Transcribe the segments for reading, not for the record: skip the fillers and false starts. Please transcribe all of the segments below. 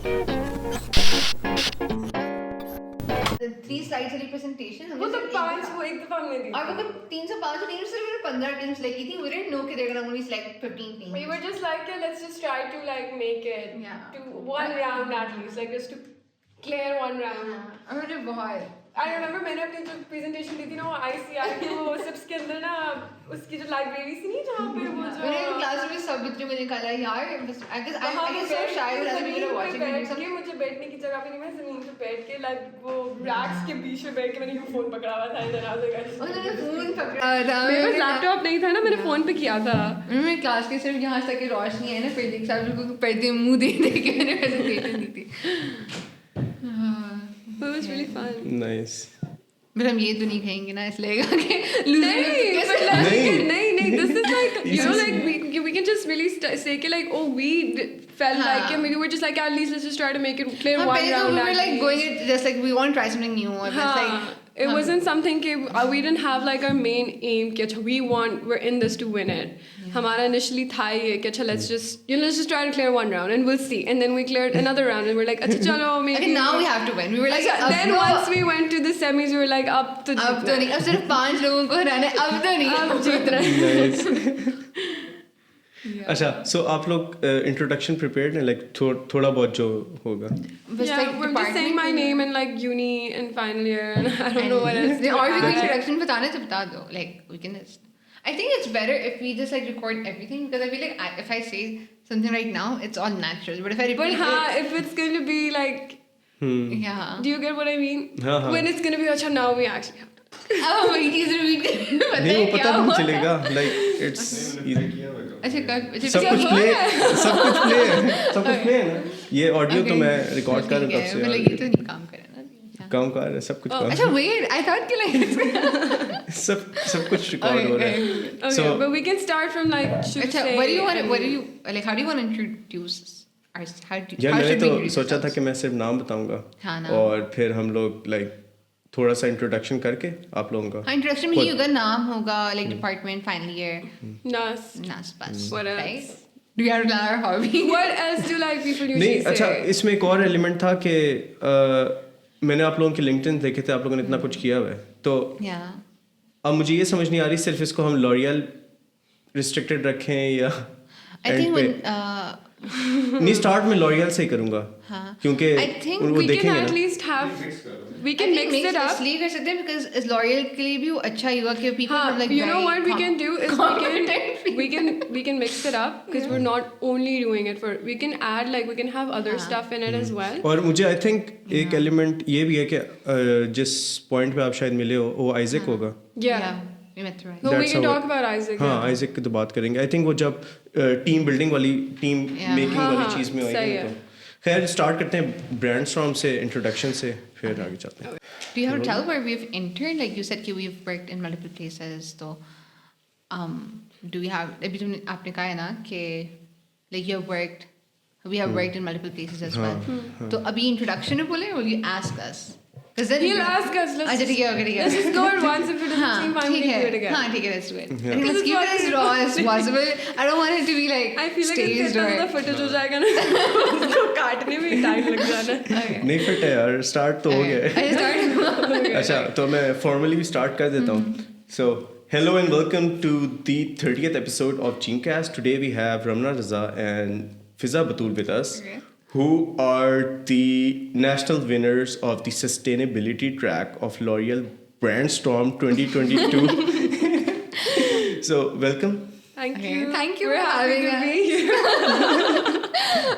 3 slides वाली presentation वो तो 5 वो एक दफा हमने दी और वो 305 टीम्स से मैंने 15 टीम्स लगी थी. We didn't know कि they're gonna only select 15 teams. We were just like, yeah, let's just try to like make it to one round at least, like just to clear one round. और मुझे बहुत I remember मैंने अपनी जो presentation दी थी ना वो ICR की वो सबस के अंदर ना उसकी जो लाइब्रेरी थी नहीं जहाँ पे वो जो मैंने क्लास में सब बच्चों को निकाला यार. I guess so shy with other people watching me do something. मुझे बैठने की जगह पे नहीं, मैं जमीन पे बैठ के लाइक वो रैक्स के बीच में बैठ के मैंने फोन पकड़ा हुआ था इधर आगे उन्होंने फोन पकड़ा था. मेरे पास लैपटॉप नहीं था ना, मैंने फोन पे किया था. मेरे क्लास के सिर्फ यहाँ तक की रोशनी है ना, फिर देख सब लोगों को पढ़ते मुंह दे के मैंने प्रेजेंटेशन दी थी. It was really fun. Nice. But हम ये तो नहीं कहेंगे ना इसलिए कि नहीं this is like you know like we can just really say कि like oh we felt like it, we were just like at least let's just try to make it clear one round. We were like going it just like we want to try something new or just like it wasn't something कि we didn't have like our main aim कि अच्छा we're in this to win it. हमारा initially था ये कि अच्छा let's just try to clear one round and we'll see, and then we cleared another round and we're like अच्छा चलो maybe okay, now we have to win. We were like then once we went to the semis we were like अब तो नहीं, अब सिर्फ 5 लोगों को हराना है, अब तो नहीं, अब जीतना है. अच्छा, so आप लोग introduction prepared हैं, like थोड़ा बहुत जो होगा. We're just saying my name and like uni and final year and I don't know what else. और भी कोई introduction बताना तो बता दो. Like we can just, I think it's better if we just like record everything, because I feel like if I say something right now it's all natural, but if I repeat but if it's going to be like do you get what I mean? When it's going to be अच्छा now we actually have to वही चीज़ repeat नहीं वो पता नहीं चलेगा, like it's अच्छा सब कुछ play है ना. ये ऑडियो तो मैं रिकॉर्ड कर रहा हूँ, मतलब ये तो नहीं काम करे ना, काम कर रहा है सब कुछ. अच्छा wait, I thought कि like सब कुछ रिकॉर्ड हो रहा है. okay, but we can start from like अच्छा what do you like how do you want to introduce us? यार मैंने तो सोचा था कि मैं सिर्फ नाम बताऊंगा और फिर हम लोग like थोड़ा सा इंट्रोडक्शन करके आप लोगों का. हाँ, इंट्रोडक्शन में ये होगा, नाम होगा, like department, final year, NAS बस. what else? Right? Do you have our hobby? What else do like people usually नहीं say? अच्छा, इसमें एक और एलिमेंट था कि मैंने आप लोगों के लिंक्डइन देखे थे, आप लोगों ने इतना कुछ किया हुआ है, तो अब मुझे ये समझ नहीं आ रही सिर्फ इसको हम लॉरियल रिस्ट्रिक्टेड रखें या I think when नहीं स्टार्ट में लॉरियल से ही करूँगा क्योंकि वो we देखेंगे can at ना. least have we can mix it up. इसलिए कर सकते हैं because इस लॉरियल के लिए भी वो अच्छा ही हुआ कि people from like you know what we can do is we can mix it up because we're not only doing it for, we can add like we can have other stuff in it as well. और मुझे I think एक element ये भी है कि जिस point पे आप शायद मिले हो वो आइजक होगा. we met through. No, we can talk about Isaac. हाँ, आइजक की तो बात करेंगे. आई थिंक वो जब टीम बिल्डिंग वाली टीम मेकिंग वाली चीज़ में आएगी तो खैर स्टार्ट करते हैं ब्रांडस्टॉर्म से, इंट्रोडक्शन से, फिर आगे चलते हैं. Do you have to tell where we've interned? Like you said कि we've worked in multiple places. तो do we have, अभी तुमने आपने कहा है ना कि like you have worked, we have worked in multiple places as well. तो अभी इंट्रोडक्शन में बोले, will you ask us? He'll ask us. अच्छा ठीक है, let's just go at once. If it doesn't seem fine, we can do it again. हाँ ठीक है, let's do it. I think let's keep it as raw as possible. I don't want it to be like I feel like staged or the footage हो जाएगा ना, उसको काटने में time लग जाना. नहीं फिट है यार, स्टार्ट तो हो गया. अच्छा तो मैं फॉर्मली भी स्टार्ट कर देता हूँ. So hello and welcome to the 30th episode of JeemCast. Today we have Ramna Raza and Fizzah Batool with us. Who are the national winners of the sustainability track of L'Oreal Brandstorm 2022. So welcome. Thank you. Thank you for having us.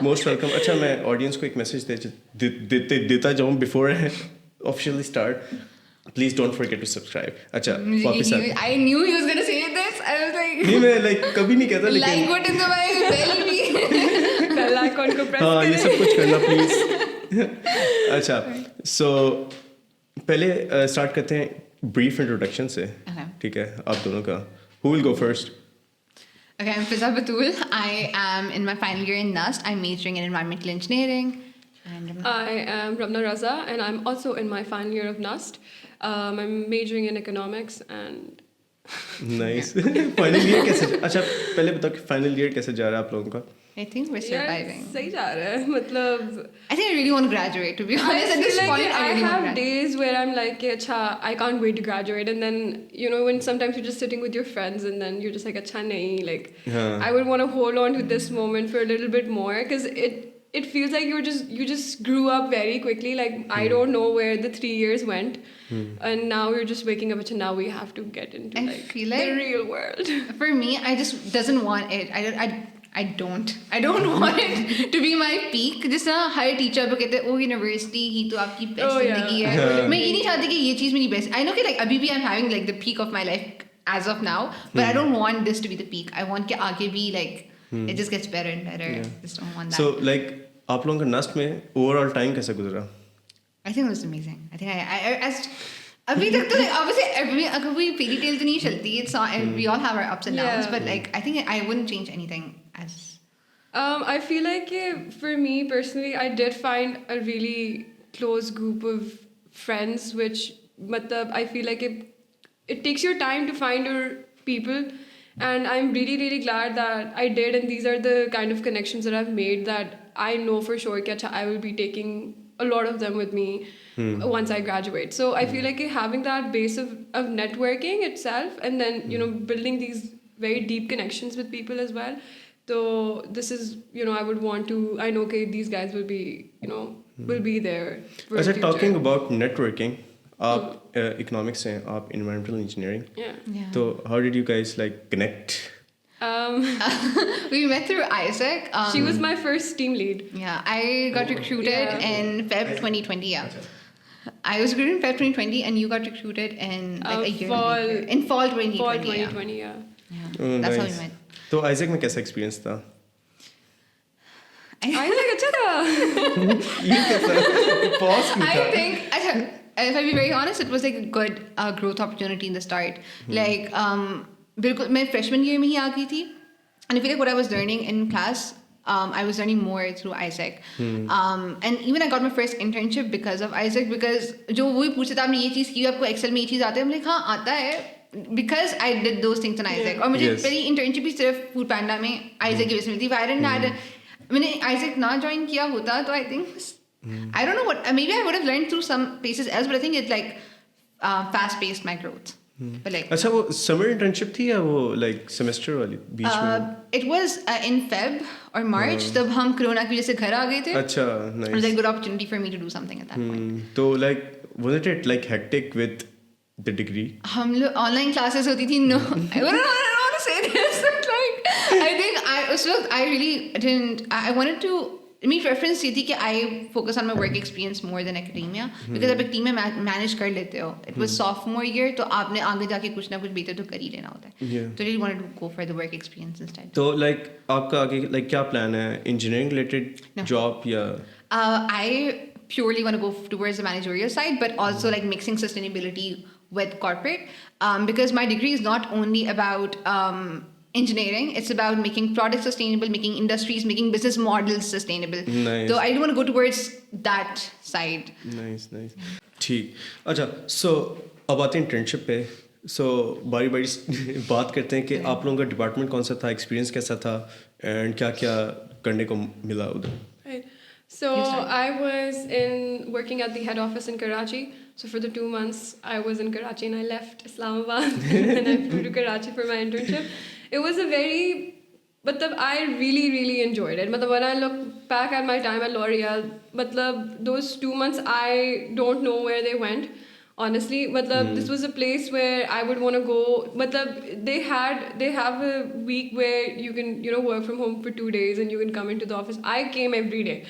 Most welcome. अच्छा मैं audience को एक message देता जाऊँ before I officially start. Please don't forget to subscribe. अच्छा वापस आ. I knew he was gonna say this. I was like. नहीं मैं like कभी नहीं कहता लेकिन. Like button दबाएगा, bell भी. Bell icon को press हाँ ये सब कुछ करना please. अच्छा so पहले स्टार्ट करते हैं brief introduction से. ठीक है आप दोनों का. Who will go first? Okay, I'm Fizzah Batool. I am in my final year in NUST. I'm majoring in environmental engineering. And I am Ramna Raza and I'm also in my final year of NUST. I'm majoring in economics and Nice. Final year कैसे, अच्छा पहले बताओ कि final year कैसे जा रहा है आप लोगों का? I think we're surviving. सही जा रहा है मतलब I think I really want to graduate, to be honest. At I this feel like point, I I really want to have graduate. days where I'm like, acha, I can't wait to graduate. And then, you know, when sometimes you're just sitting with your friends and then you're just like, acha, nahi. Like, I would want to hold on to this moment for a little bit more because it feels like you just grew up very quickly. Like, I don't know where the 3 years went. And now you're just waking up, acha, now we have to get into I like feel like the real world. For me, I just doesn't want it. I don't want it to be my peak. जिस तरह हर teacher को कहते हैं ओ university ही तो आपकी best जिंदगी है मैं ये नहीं चाहती कि ये चीज़ मेरी बेस्ट आई नो कि लाइक अभी भी I am having like the peak of my life as of now but I don't want this to be the peak I want कि आगे भी like it just gets better and better just don't want that so like आप लोगों का नस्ट में overall time कैसा गुजरा I think it was amazing I think I अभी तक तो obviously अगर कोई फेरी टेल तो नहीं चलती it's we all have our ups and downs but like I think I wouldn't change anything as I feel like for me personally, I did find a really close group of friends, which I feel like it takes your time to find your people. And I'm really, really glad that I did. And these are the kind of connections that I've made that I know for sure that I will be taking a lot of them with me once I graduate. So I feel like having that base of networking itself and then, you know, building these very deep connections with people as well. So this is, you know, I would want to, I know okay, these guys will be, you know, will be there for the future. Talking about networking, आप economics हैं, आप environmental engineering. Yeah. So how did you guys like connect? We met through Isaac. She was my first team lead. Yeah, I got recruited in Feb 2020. Yeah, I was recruited in Feb 2020, and you got recruited in like a year later. In fall 2020. Fall 2020, yeah. That's how we met. तो Isaac में कैसा experience था? Isaac अच्छा था. ये कैसा? Pause क्यों था? I think, if I be very honest, it was like a good growth opportunity in the start. Like, बिल्कुल मैं freshman year में ही आ गई थी, and I feel like what I was learning in class, I was learning more through Isaac. And even I got my first internship because of Isaac, because जो वही पूछते थे आपने ये चीज़ की आपको Excel में ये चीज़ आता है, I'm like हाँ आता है. Because I did those things on Isaac. और मुझे पहली internship भी सिर्फ फूड पैंडा में Isaac की वजह से मिलती. If I hadn't had मैंने Isaac ना join किया होता तो I think I don't know what maybe I would have learned through some places else, but I think it's like fast paced my growth. But like अच्छा वो summer internship थी या वो like semester वाली बीच में? It was in Feb or March. तब हम corona की वजह से घर आ गए थे. अच्छा nice. It was like a good opportunity for me to do something at that point. तो like wasn't it like hectic with the degree? हम लोग ऑनलाइन क्लासेस होती थी. No, I don't want to say this. But like, I think उस वक्त I really didn't. I wanted to. मेरी preference ये थी कि I focus on my work experience more than academia, because आप एक टीम में manage कर लेते हो. It was sophomore year, तो आपने आगे जाके कुछ ना कुछ बेहतर तो कर ही लेना होता है. So I really wanted to go for the work experience instead. तो like आपका आगे like क्या plan है? Engineering related job या? I purely want to go towards the managerial side, but also like mixing sustainability with corporate, because my degree is not only about engineering, it's about making products sustainable, making industries, making business models sustainable. Nice. So I want to go towards that side. Nice. ठीक. अच्छा, so अब आते हैं internship पे. So बारी बात करते हैं कि आप लोगों का डिपार्टमेंट कौन सा था, एक्सपीरियंस कैसा था, एंड क्या क्या करने को मिला उधर? So I was working at the head office in Karachi. So for the 2 months I was in Karachi and I left Islamabad and I flew to Karachi for my internship. It was a very, I really, really enjoyed it. When I look back at my time at L'Oreal, those 2 months I don't know where they went. Honestly, this was a place where I would want to go. They have a week where you can, you know, work from home for 2 days and you can come into the office. I came every day.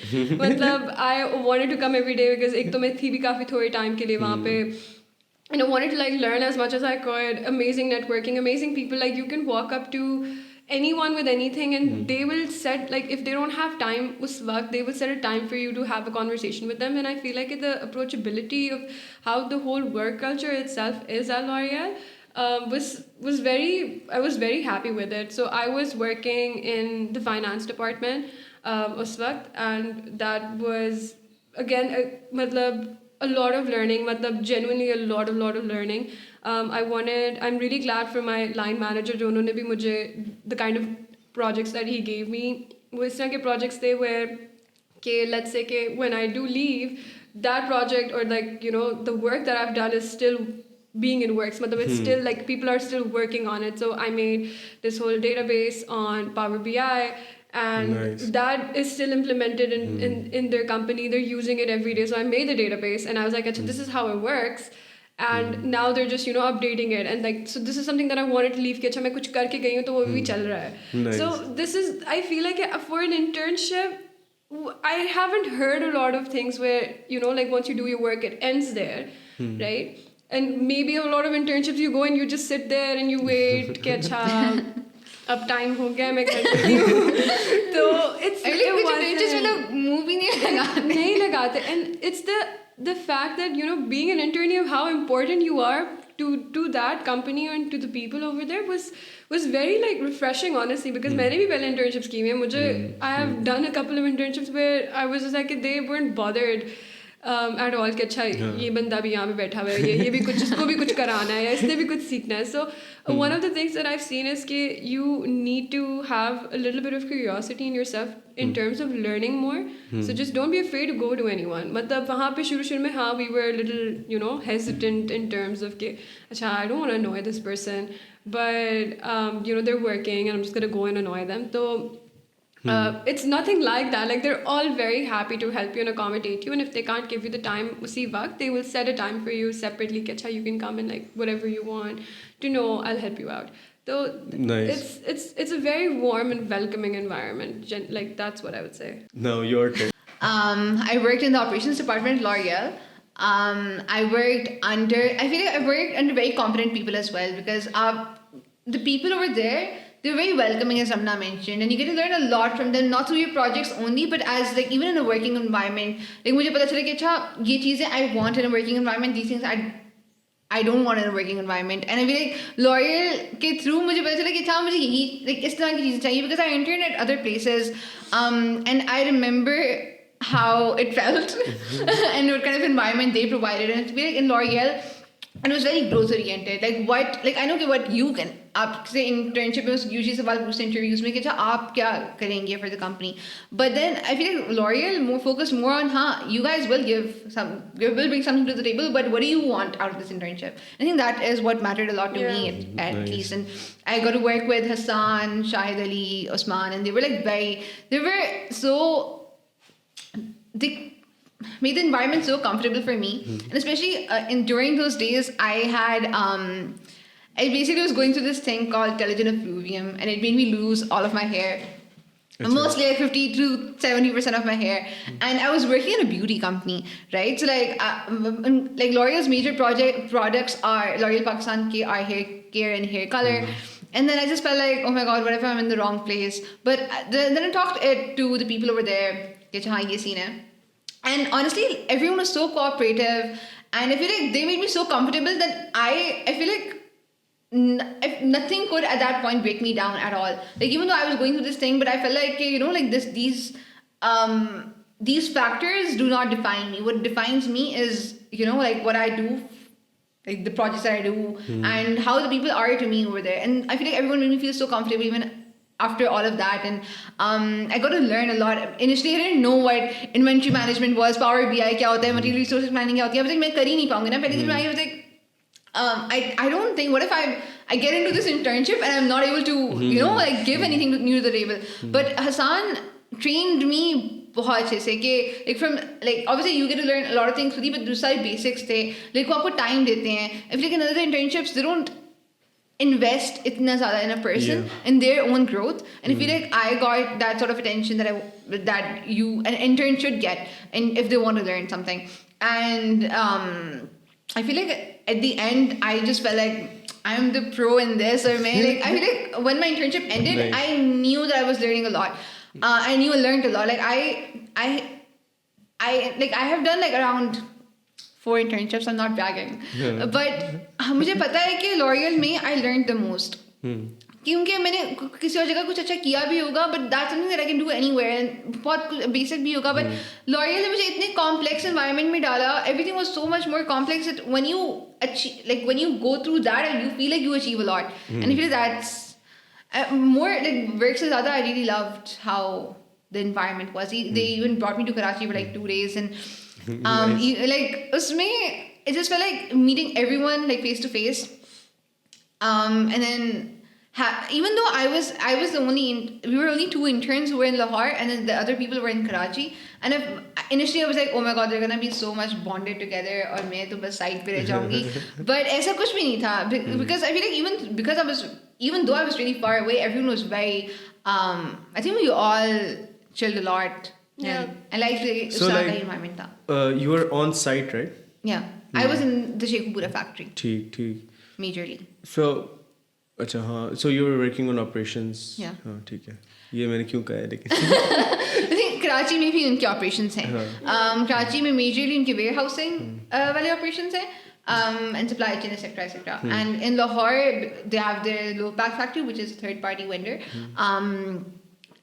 I wanted to come every day because एक तो मैं थी भी काफी थोड़े time के लिए वहाँ पे. And I wanted to like learn as much as I could. Amazing networking, amazing people. Like you can walk up to anyone with anything and they will set, like if they don't have time us waqt, they will set a time for you to have a conversation with them. And I feel like the approachability of how the whole work culture itself is at L'Oreal was very happy with it. So I was working in the finance department us waqt, and that was again a lot of learning, genuinely a lot of learning. I'm really glad for my line manager, जो उन्होंने भी मुझे the kind of projects that he gave me, वो इस तरह के projects थे where let's say when I do leave, that project or like the work that I've done is still being in works. It's still like people are still working on it. So I made this whole database on Power BI, and that is still implemented in their company. They're using it every day. So I made the database, and I was like, this is how it works. And now they're just updating it, and like, so this is something that I wanted to leave कि अच्छा मैं कुछ करके गई हूँ तो वो भी चल रहा है. So this is, I feel like for an internship, I haven't heard a lot of things where like once you do your work it ends there, right? And maybe a lot of internships you go and you just sit there and you wait कि अच्छा अब time हो गया मैं कर सकती हूँ. तो it's मतलब मुंह भी नहीं लगाते. And it's the fact that being an intern, how important you are to that company and to the people over there was very like refreshing, honestly, because मैंने भी पहले internships की हैं. I have done a couple of internships where I was just like they weren't bothered at all कि अच्छा ये बंदा भी यहाँ पे बैठा हुआ है, ये भी कुछ इसको भी कुछ कराना है या इसने भी कुछ सीखना है. So one of the things that I've seen is कि you need to have a little bit of curiosity in yourself in terms of learning more. So just don't be afraid to go to anyone. मतलब वहाँ पे शुरू में हाँ we were a little hesitant in terms of कि अच्छा I don't want to annoy this person, but they're working and I'm just gonna go and annoy them. So it's nothing like that. Like they're all very happy to help you and accommodate you, and if they can't give you the time usi waqt, they will set a time for you separately कि अच्छा you can come and like whatever you want to know, I'll help you out. So nice. It's a very warm and welcoming environment. Like that's what I would say. No, your turn. I worked in the operations department at L'Oreal. I feel like I worked under very competent people as well, because the people over there, they're very welcoming, as Ramna mentioned, and you get to learn a lot from them, not through your projects only, but as like even in a working environment. Like मुझे पता चला कि अच्छा ये चीजें I want in a working environment, these things I don't want in a working environment. And I feel like L'Oreal के through मुझे पता चला कि अच्छा मुझे यही like इस तरह की चीजें चाहिए, because I interned at other places, and I remember how it felt and what kind of environment they provided. And I feel like in L'Oreal, and it was very growth oriented. Like I know what you can. आपसे internship में usually सवाल पूछते हैं interviews में कि अच्छा आप क्या करेंगे for the company. But then I feel like L'Oreal focused more on you guys will will bring something to the table, but what do you want out of this internship? I think that is what mattered a lot to me at least. And I got to work with Hassan, Shahid Ali, Osman, and they were they made the environment so comfortable for me. And especially during those days, I basically was going through this thing called telogen effluvium, and it made me lose all of my hair. Mostly like 50 to 70% of my hair. And I was working in a beauty company, right? So like L'Oreal's major products are L'Oreal Pakistan are hair care and hair color. And then I just felt like, oh my God, what if I'm in the wrong place? But then I talked to the people over there. And honestly, everyone was so cooperative, and I feel like they made me so comfortable that I feel like nothing could at that point break me down at all. Like even though I was going through this thing, but I felt like like these factors do not define me. What defines me is like what I do, like the projects that I do, and how the people are to me over there. And I feel like everyone made me feel so comfortable even after all of that. And I got to learn a lot. Initially, I didn't know what inventory management was, Power BI क्या होता है, material resources planning क्या होती है. I was like, मैं कर ही नहीं पाऊंगी ना. पहले दिन में I was like, I don't think, what if I get into this internship and I'm not able to like give anything new to the table. But Hassan trained me बहुत अच्छे से कि like from like obviously you get to learn a lot of things खुद ही, but दूसरे सारे basics थे. Like वो आपको time देते हैं. I feel like in other internships they don't invest itna zyada in a person in their own growth, and I feel like I got that sort of attention that an intern should get, and if they want to learn something. And I feel like at the end I just felt like I'm the pro in this, or like I feel like when my internship ended, I knew that I was learning a lot. I learned a lot. Like I have done like around 4 internships. I'm not bragging, but मुझे पता है कि L'Oreal में I learned the most. क्योंकि मैंने किसी और जगह कुछ अच्छा किया भी होगा, but that's something that I can do anywhere, and बहुत basic भी होगा. But L'Oreal ने मुझे इतने complex environment में डाला. Everything was so much more complex that when you achieve, like when you go through that, you feel like you achieve a lot. And I feel more like work se zyada, I really loved how the environment was. They even brought me to Karachi for like 2 days, and like usme it just felt like meeting everyone like face to face. And then even though I was the we were only 2 interns who were in Lahore, and then the other people were in Karachi. And initially I was like, oh my god, they're gonna be so much bonded together, और मैं तो बस side पे रह जाऊंगी. But ऐसा कुछ भी नहीं था, because I feel like even though I was really far away, everyone was very I think we all chilled a lot. Yeah. And like the environment tha. You were on site, right? Yeah. I was in the Sheikhupura factory. ठीक. Majorly. So अच्छा हाँ, so you were working on operations. Yeah. हाँ ठीक है, ये मैंने क्यों कहा है लेकिन I think कराची में भी उनके operations हैं. कराची में majorly उनके warehousing वाले operations हैं. And supply chain, etc. And in Lahore, they have their low pack factory, which is a third party vendor.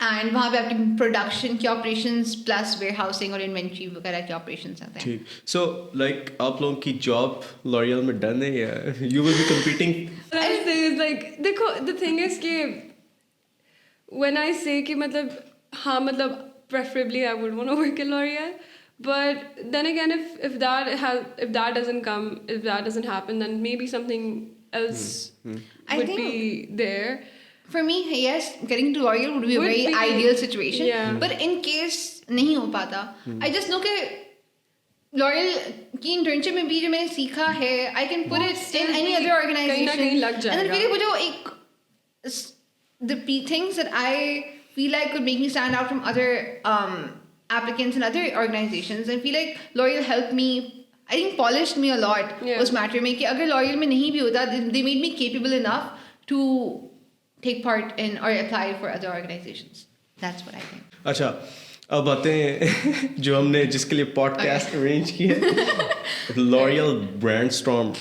And वहाँ पे आपकी production के operations plus warehousing और inventory वगैरह के operations आते हैं. ठीक. So like आप लोगों की job L'Oreal में done है या you will be competing? What I say is like, देखो, the thing is कि when I say कि मतलब हाँ मतलब preferably I would want to work in L'Oreal. But then again, if that doesn't happen, then maybe something else would be there. For me, yes, getting to L'Oreal would be a very ideal situation. Yeah. But in case नहीं हो पाता, I just know कि L'Oreal की internship में भी जो मैंने सीखा है, I can put it in any other organization. कहीं ना कहीं लग जाएगा. And then फिर वो जो एक the things that I feel like could make me stand out from other applicants and other organizations, and feel like L'Oreal helped me, I think polished me a lot उस matter में कि अगर L'Oreal में नहीं भी होता, they made me capable enough to take part in or apply for other organizations. That's what I think. अच्छा, अब आते हैं जो हमने जिसके लिए podcast arrange किया है, L'Oreal Brandstorm.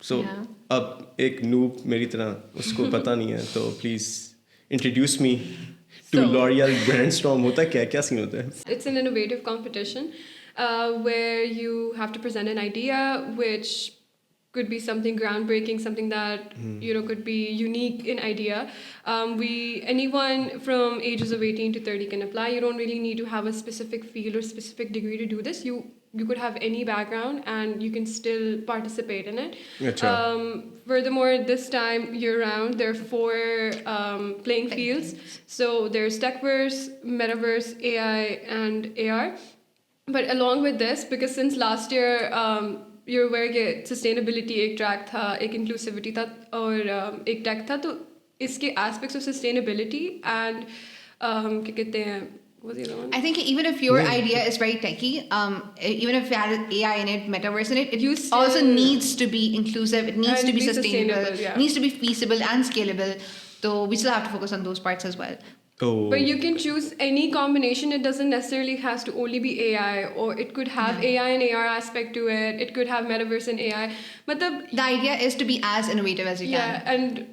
So अब एक noob मेरी तरह उसको पता नहीं है, तो please introduce me to L'Oreal Brandstorm. होता क्या सीन होता है? It's an innovative competition where you have to present an idea which could be something groundbreaking, something that could be unique in idea. Anyone from ages of 18 to 30 can apply. You don't really need to have a specific field or specific degree to do this. You could have any background and you can still participate in it. Furthermore, this time year-round, there are 4 playing fields. So there's Techverse, Metaverse, AI, and AR. But along with this, because since last year, you're aware that sustainability एक track था, एक inclusivity था, और एक tech था, तो इसके aspects of sustainability and क्या कहते हैं, what's the other one? I think even if your idea is very techy, even if it has AI in it, metaverse in it, it also needs to be inclusive, it needs to be sustainable, it needs to be feasible and scalable. So we still have to focus on those parts as well. Oh. But you can choose any combination. It doesn't necessarily has to only be AI, or it could have AI and AR aspect to it. It could have metaverse and AI. But the idea is to be as innovative as you can. Yeah, and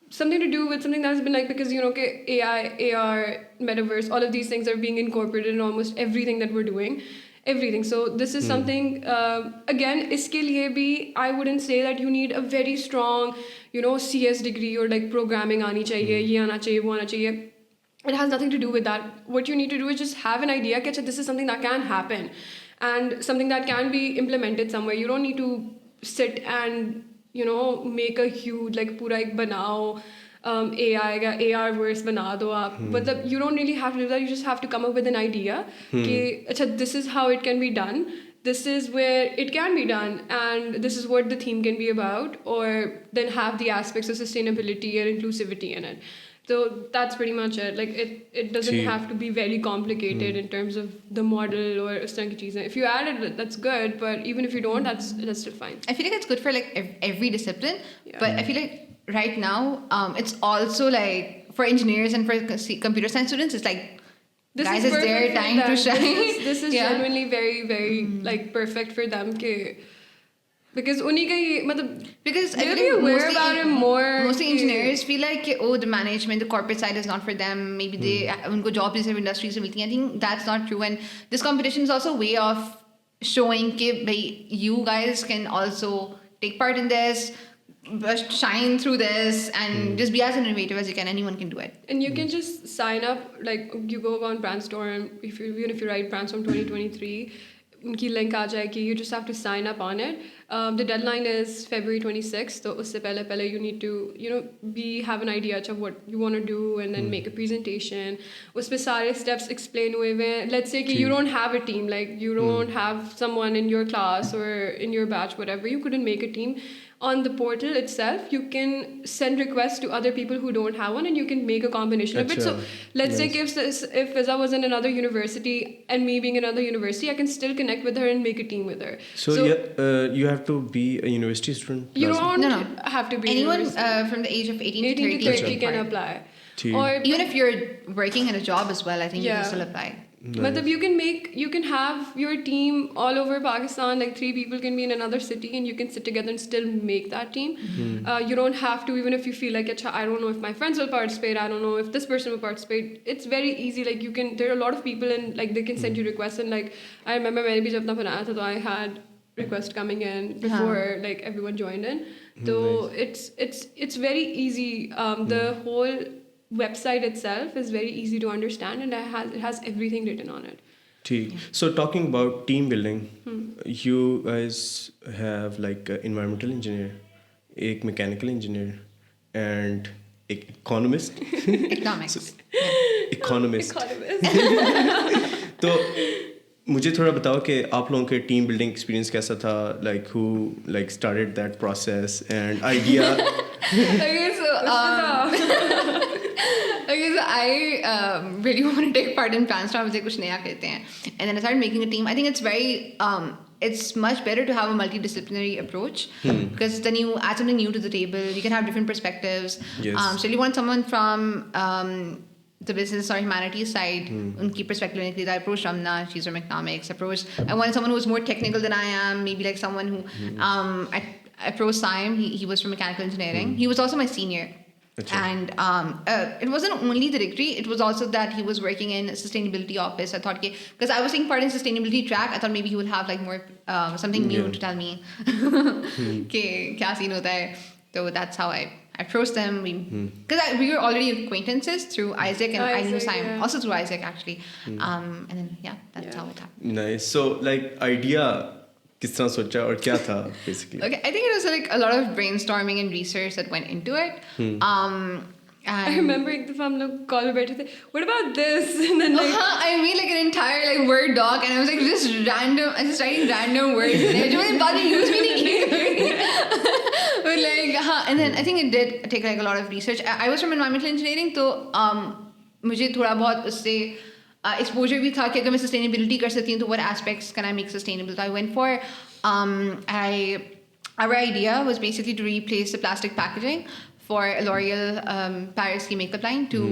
something to do with something that's been like, because AI, AR, metaverse, all of these things are being incorporated in almost everything that we're doing. Everything. So this is something, again, iske liye bhi, I wouldn't say that you need a very strong, CS degree or like programming aani chahiye, ye aana chahiye, wo aana chahiye. It has nothing to do with that. What you need to do is just have an idea, that this is something that can happen and something that can be implemented somewhere. You don't need to sit and, make a huge, like, pura ek banao, AI ka AR verse bana do aap. But you don't really have to do that. You just have to come up with an idea. Ki, this is how it can be done. This is where it can be done. And this is what the theme can be about. Or then have the aspects of sustainability and inclusivity in it. So that's pretty much it. Like it doesn't have to be very complicated in terms of the model or us tarah ki cheezein. If you add it, that's good. But even if you don't, that's still fine. I feel like it's good for like every discipline. Yeah. But I feel like right now, it's also like for engineers and for computer science students, it's like guys, it's their time to shine. This is genuinely very, very like perfect for them. Because they'll be aware about it more. Mostly engineers feel like the management, the corporate side is not for them. Maybe unko job in industries se milti hain. I think that's not true. And this competition is also a way of showing that you guys can also take part in this. shine through this and just be as innovative as you can. Anyone can do it. And you can just sign up, like you go on Brandstorm, even if you write Brandstorm 2023, उनकी link आ जाएगी, you just have to sign up on it. The deadline is February 26th, so उससे पहले you need to, have an idea of what you want to do and then make a presentation. उसपे सारे steps explain हुए हैं. Let's say कि you don't have a team, like you don't have someone in your class or in your batch, whatever, you couldn't make a team. On the portal itself, you can send requests to other people who don't have one, and you can make a combination of it. So let's say if Fizzah was in another university and me being in another university, I can still connect with her and make a team with her. So you have to be a university student? You don't have to be anyone from the age of 18 to 30 can apply. Or even if you're working in a job as well, I think you can still apply. Nice. But you can have your team all over Pakistan, like 3 people can be in another city and you can sit together and still make that team. You don't have to, even if you feel like, I don't know if my friends will participate, I don't know if this person will participate. It's very easy, like there are a lot of people and like they can send you requests, and like I remember when I apna banaya tha, I had requests coming in before like everyone joined in. So it's very easy. The whole website itself is very easy to understand, and it has everything written on it. So talking about team building, you guys have like an environmental engineer, a mechanical engineer, and an economist. Economics. Economist. तो मुझे थोड़ा बताओ कि आप लोगों के team building experience कैसा था, like who like started that process and idea. Okay, so I really want to take part in Brandstorm. मुझे कुछ नया करते हैं. And then I started making a team. I think it's it's much better to have a multidisciplinary approach because then you add something new to the table. You can have different perspectives. Yes. So you want someone from the business or humanities side, unki perspective. I approached Ramna, she's from economics. I wanted someone who was more technical than I am. Maybe like someone who I approached Saim. He was from mechanical engineering. He was also my senior. And it wasn't only the degree, it was also that he was working in a sustainability office. I thought, because I was taking part in sustainability track, I thought maybe he would have like more something new to tell me. Kya scene hota hai. So that's how I approached them. Because we were already acquaintances through Isaac, and I knew Simon also through Isaac actually. And then that's how it happened. Nice. So like idea किस तरह सोचा और क्या था basically? Okay, I think it was like a lot of brainstorming and research that went into it. I remember एक दफा हम लोग कॉल पे बैठे थे, what about this? And then like I made like an entire like word doc, and I was like just writing random words in it. जो मैंने बाद में use भी नहीं किए. But like and then I think it did take like a lot of research. I was from environmental engineering, तो मुझे थोड़ा बहुत उससे exposure भी था कि अगर मैं sustainability कर सकती हूँ तो what aspects can I make sustainable. So I went for our idea was basically to replace the plastic packaging for L'Oreal Paris की makeup line to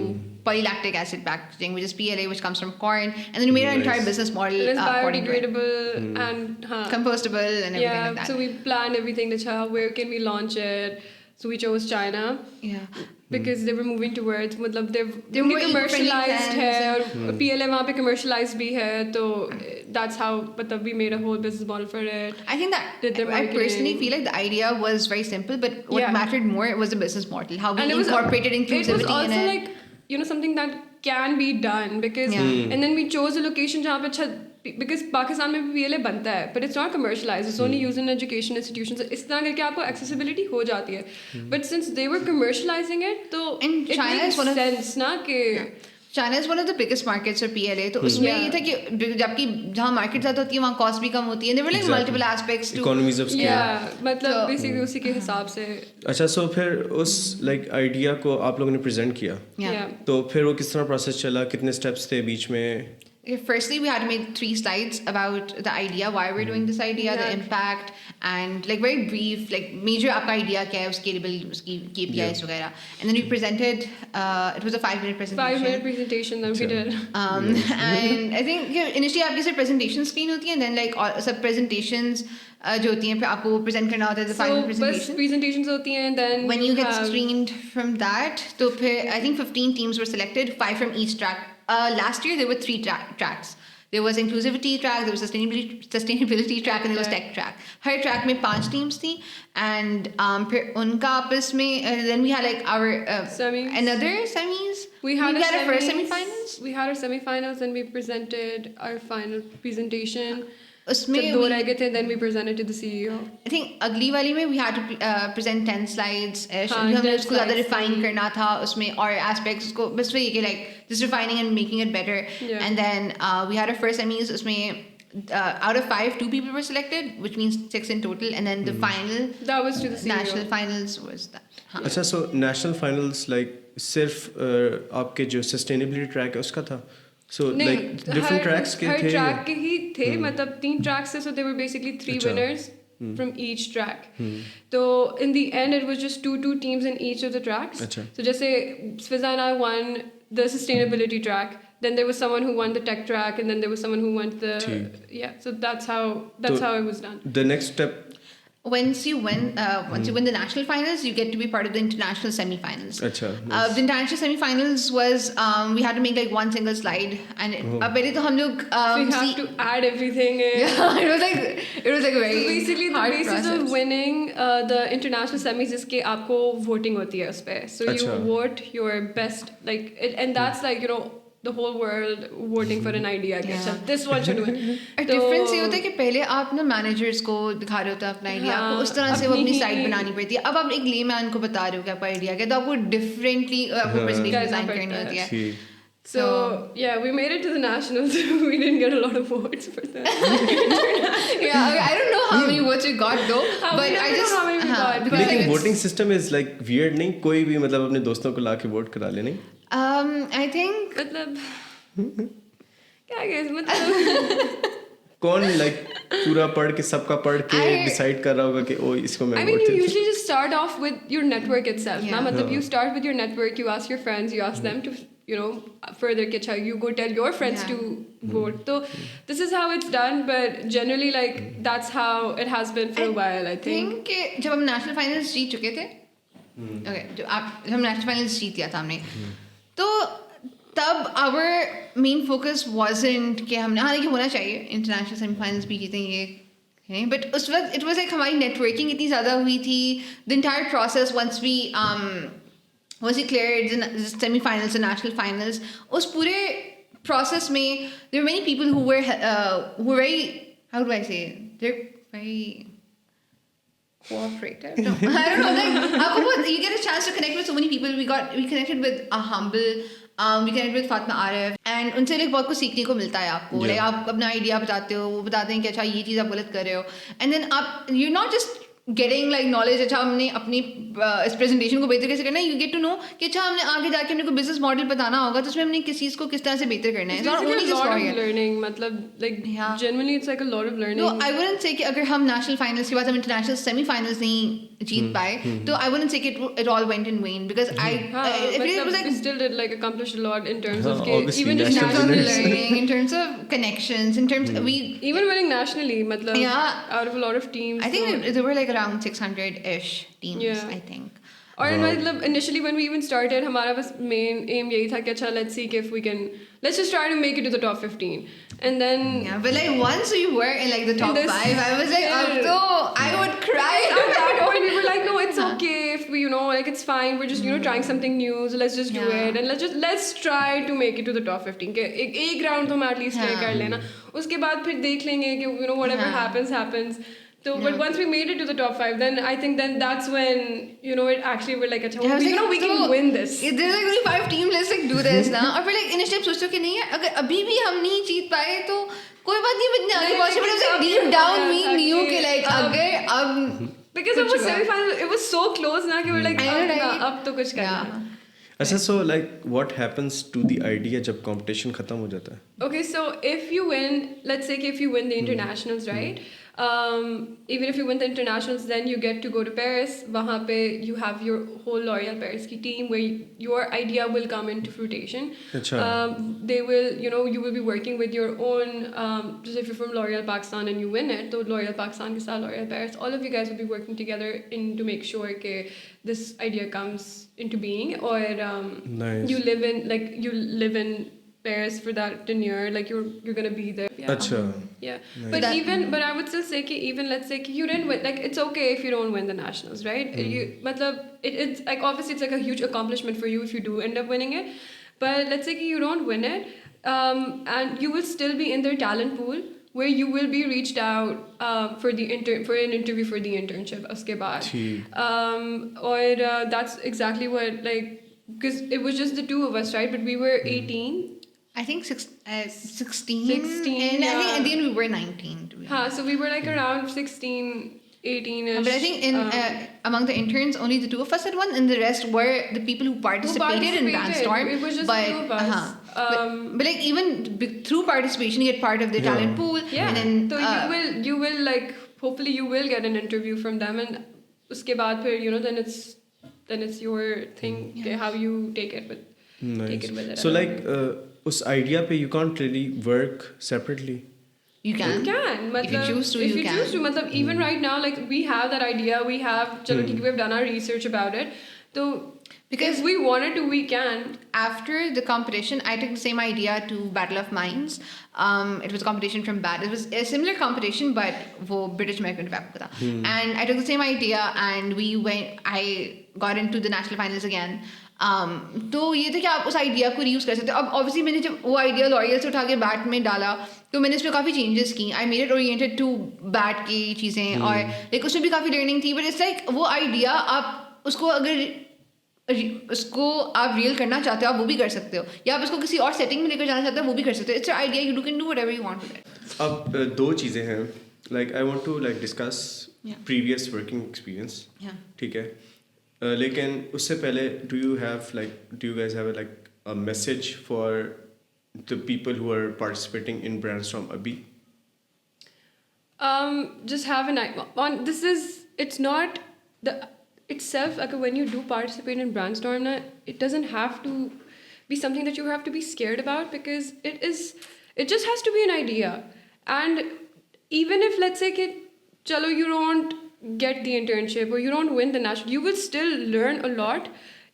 polylactic acid packaging, which is PLA, which comes from corn, and then we made our entire business model. It is biodegradable and compostable and everything like that. So we planned everything. Where can we launch it? So we chose China. Yeah. Because they were moving towards, मतलब they're more commercialized है और PLA वहाँ पे commercialized भी है, तो that's how मतलब we made a whole business model for it. I think that I personally feel like the idea was very simple, but what mattered more was the business model, how we incorporated inclusivity in it. It was also like something that can be done because and then we chose a location जहाँ पे अच्छा, because Pakistan में भी PLA बनता है, but it's not commercialized. It's only used in education institutions. इस तरह करके आपको accessibility हो जाती है. But since they were commercializing it, तो it makes sense ना कि China is one of the biggest markets for PLA. तो उसमें ये था कि जबकि जहाँ market ज़्यादा होती है वहाँ cost भी कम होती है. There were like multiple aspects to economies of scale. Yeah, मतलब basically उसी के हिसाब से. अच्छा, so फिर उस like idea को आप लोगों ने present किया. तो फिर वो किस तरह process चला, कितने steps थे बीच में? Firstly, we had to make 3 slides about the idea, why we're doing this idea, the impact, and like very brief, like major आपका idea क्या है, उसके label, उसकी KPIs वगैरह. And then we presented. It was a 5-minute presentation. 5-minute presentation that we did. And I think initially आपकी सिर्फ presentation screen होती है, and then like सब presentations जो होती हैं फिर आपको present करना होता है the final presentation. बस presentations होती हैं, then when you get screened from that, तो फिर I think 15 teams were selected, 5 from each track. Last year there were 3 tracks. there was inclusivity track, there was sustainability track, and there was tech track. Her track में 5 teams थी, and फिर उनका आपस में then we had like our semis. another semis. We had our first semis. semifinals. We had our semifinals, and we presented our final presentation. उसमें जब 2 रह गए थे, then we presented to the CEO. I think अगली वाली में we had to present 10 slides. हाँ, हमने 10 उसको ज़्यादा slides refine करना था उसमें और aspects उसको बस वही कि like just refining and making it better. Yeah. And then we had our first semis. उसमें out of 5, 2 people were selected, which means 6 in total. And then the final That was to the CEO. national finals was that. हाँ. अच्छा, so national finals like सिर्फ आपके जो sustainability track है उसका था? So नहीं, like different tracks के हर थे? track के ही थे, मतलब 3 tracks थे, so there were basically 3 अच्छा. winners from each track. So in the end it was just two teams in each of the tracks. अच्छा. So जैसे Fizzah and I won the sustainability track, then there was someone who won the tech track, and then there was someone who won the so that's how it was done. The next step. Once you win the national finals, you get to be part of the international semifinals. अच्छा. The international semifinals was we had to make like one single slide, and पहले तो हम लोग So you have to add everything in. Yeah, it was like a very So basically the hard basis process. of winning the international semis is कि आपको voting होती है उस पे. So you अच्छा. vote your best and that's like the whole world voting for an idea. Yeah. अच्छा, this one should win. और difference ये होता है कि पहले आप ना मैनेजर्स को दिखा रहे होते हैं अपना आइडिया, आपको उस तरह से वो अपनी साइड बनानी पड़ती है. अब आप एक लेमैन को बता रहे हो कि आपका आइडिया क्या है, तो आपको डिफरेंटली आपको प्रेजेंटेशन डिजाइन करनी होती है. ठीक. So yeah, we made it to the nationals. We didn't get a lot of votes for that. Yeah, I don't know how many votes we got though, but I just how many we got. because लेकिन it's- voting system is like weird नहीं? कोई भी मतलब अपने दोस्तों को लाके vote करा ले नहीं? I think मतलब क्या guys मतलब कौन like पूरा पढ़ के सबका पढ़ के डिसाइड कर रहा होगा कि ओ इसको मैं I mean, वोट you देता usually just start off with your network itself. Yeah. ना मतलब you start with your network, you ask your friends, you ask them to further कि अच्छा you go tell your friends Yeah. to vote. So this is how it's done, but generally like that's how it has been for a while. I think. कि जब हम national finals जीत चुके थे, okay, जब हम national finals जीत लिया था हमने, तो तब our main focus wasn't कि हमने हालांकि होना चाहिए इंटरनेशनल सेमीफाइनल्स भी जीतेंगे, बट उस वक्त इट वाज लाइक हमारी नेटवर्किंग इतनी ज़्यादा हुई थी. The entire process once we cleared the semi-finals and national finals, उस पूरे process में there were many people who were very, how do I say, they're very cooperative. No, I don't know. Like आपको बहुत, you get a chance to connect with so many people. We connected with Humble. We connected with Fatma Arif, and उनसे like बहुत कुछ सीखने को मिलता है आपको. Yeah. Like आप अपना आइडिया बताते हो, वो बताते हैं कि अच्छा ये चीज़ आप गलत कर रहे हो, and then आप you're not just getting like knowledge. अच्छा हमने अपनी इस प्रेजेंटेशन को बेहतर कैसे करना है, you get to know कि अच्छा हमने आगे जाके हमने को बिजनेस मॉडल बताना होगा, तो उसमें हमने किस चीज़ को किस तरह से बेहतर करना है. It's It's not basically only a just lot for of learning. मतलब like Yeah. genuinely it's like a lot of learning. No, I wouldn't say कि अगर हम नेशनल फाइनल्स के बाद हम इंटरनेशनल सेमीफाइनल्स नहीं जीत पाए, तो I wouldn't say कि it all went in vain, because I it was मतलब like we still did like accomplish a lot in terms of obviously, even just national national winners. learning, in terms of connections, in terms we. even winning nationally मतलब Yeah. out of a lot of teams. I think there were like around 600-ish teams. Yeah. I think. और मतलब initially when we even started हमारा बस main aim यही था कि अच्छा let's see if we can let's just try to make it to the top 15, and then Yeah, but like once we were in like the top this- 5, I was like, Yeah. oh, I would cry. at that point we were like no it's okay if we like it's fine, we're just trying something new, so let's just do Yeah. it, and let's try to make it to the top 15 के एक round तो हम at least clear कर लेना, उसके बाद फिर देख लेंगे कि whatever happens. So, but once we made it to the top 5, then I think then that's when it actually we're like, अच्छा, Yeah, I was like, we can win this. There's like only 5 teams, let's like do this ना. और फिर like initially सोचते हो कि नहीं है, अगर अभी भी हम नहीं जीत पाए तो कोई बात नहीं, बदले आगे पहुंचे. But it was like deep down we knew कि like अगर अब Because it was semi-final, it was so close ना कि we're like, अब तो कुछ करना है. अच्छा, so like what happens to the idea जब competition खत्म हो जाता है? Okay, so if you win, let's say if you win the internationals, right? Even if you win the internationals, then you get to go to Paris. वहाँ पे you have your whole L'Oreal Paris की team where your idea will come into fruition. अच्छा. They will, you will be working with your own. Just if you're from L'Oreal Pakistan and you win it, तो L'Oreal Pakistan के साथ L'Oreal Paris, all of you guys will be working together to make sure that this idea comes into being. Or Nice. you live in Paris for that tenure, like you're gonna be there. Yeah. Acha. Yeah, Nice. but I would still say कि even let's say कि you didn't win, like it's okay if you don't win the nationals, right? मतलब it's like obviously it's like a huge accomplishment for you if you do end up winning it, but let's say कि you don't win it, and you will still be in their talent pool where you will be reached out for an interview for the internship उसके बाद. और that's exactly what, like, because it was just the two of us, right? But we were 18. I think 16. 16, And I think yeah. at the end we were 19. To be honest. So we were like around 16, 18ish. But I think among the interns, only the two of us had won, and the rest were the people who participated in Brandstorm. It was just the two of us. But like even through participation, you get part of the talent pool. Yeah. And then, so you will like, hopefully you will get an interview from them, and uske baad phir, you know, then it's your thing, how you take it with. Nice. Take it with it. So like उस idea पे you can't really work separately. you can. You can. If you choose to, if you you can. choose to. मतलब even right now, like we have that idea. We have, चलो ठीक है, we've done our research about it. So because we wanted to, we can. After the competition, I took the same idea to Battle of Minds. It was a competition from BAT. It was a similar competition, but वो British American rap का था. And I took the same idea, and I got into the national finals again. तो ये था कि आप उस idea को रीयूज़ कर सकते हो. अब ऑब्वियसली मैंने जब वो आइडिया लॉरियल से उठा के बैट में डाला, तो मैंने इसमें काफ़ी चेंजेस की. I made it oriented to bat की चीज़ें, और लाइक उसमें भी काफ़ी लर्निंग थी. बट इट्स लाइक वो आइडिया आप उसको अगर उसको आप रियल करना चाहते हो, आप वो भी कर सकते हो, या आप इसको किसी और सेटिंग में लेकर जाना चाहते हो, वो भी कर सकते हो. It's idea, you can do whatever you want with it. अब दो चीज़ें हैं. Like I want to like discuss previous working experience. ठीक है. लेकिन उससे पहले do you guys have like a message for the people who are participating in Brandstorm abhi? Just have an on this is, it's not the itself, like when you do participate in Brandstorm, it doesn't have to be something that you have to be scared about, because it just has to be an idea. And even if let's say कि चलो you don't get the internship or you don't win the national, you will still learn a lot.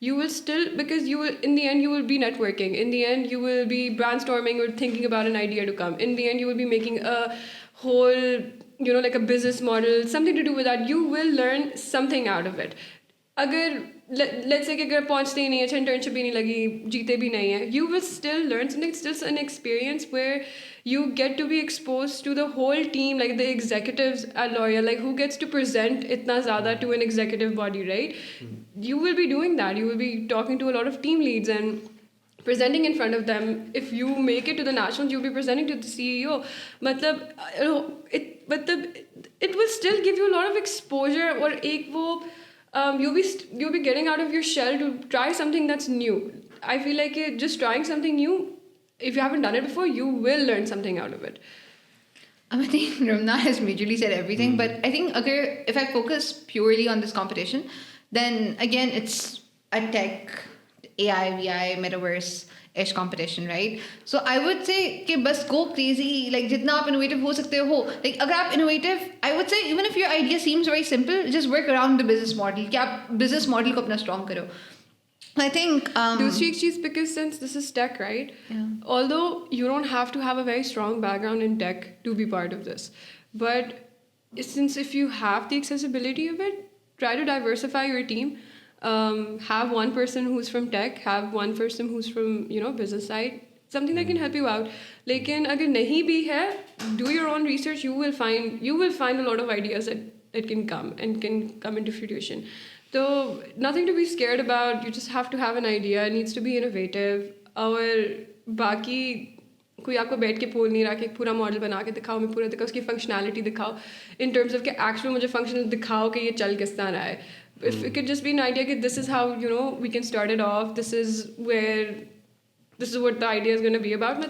You will still, because you will, in the end you will be networking, in the end you will be brainstorming or thinking about an idea to come, in the end you will be making a whole, you know, like a business model, something to do with that. You will learn something out of it. अगर let's say कि अगर पहुँचते ही नहीं है, internship भी नहीं लगी, जीते भी नहीं है, you will still learn something. It's still an experience where you get to be exposed to the whole team, like the executives at L'Oreal, like who gets to present itna zyada to an executive body, right? You will be doing that. You will be talking to a lot of team leads and presenting in front of them. If you make it to the nationals, you'll be presenting to the CEO. It will still give you a lot of exposure, or ek wo, you'll be getting out of your shell to try something that's new. I feel like just trying something new, if you haven't done it before, you will learn something out of it. I think Ramna has majorly said everything, but I think if I focus purely on this competition, then again it's a tech, AI, VI, metaverse-ish competition, right? So I would say कि बस go crazy, like जितना आप innovative हो सकते हो. Like अगर आप innovative, I would say even if your idea seems very simple, just work around the business model. कि आप business model को अपना strong करो. I think दूसरी चीज़, because since this is tech, right? Yeah. Although you don't have to have a very strong background in tech to be part of this, but since if you have the accessibility of it, try to diversify your team. Have one person who's from tech, have one person who's from, you know, business side, something that can help you out. लेकिन अगर नहीं भी है, do your own research. You will find a lot of ideas that can come into fruition. So nothing to be scared about. You just have to have an idea. It needs to be innovative. और बाकी कोई आपको बैठ के पोल नहीं रहा कि एक पूरा मॉडल बना के दिखाओ, मैं पूरा दिखाओ, उसकी फंक्शनैलिटी दिखाओ, in terms of कि actual मुझे फंक्शनल दिखाओ कि ये चल किस तरह रहा है. If it could just be an idea that this is how, you know, we can start it off, this is what the idea is going to be about.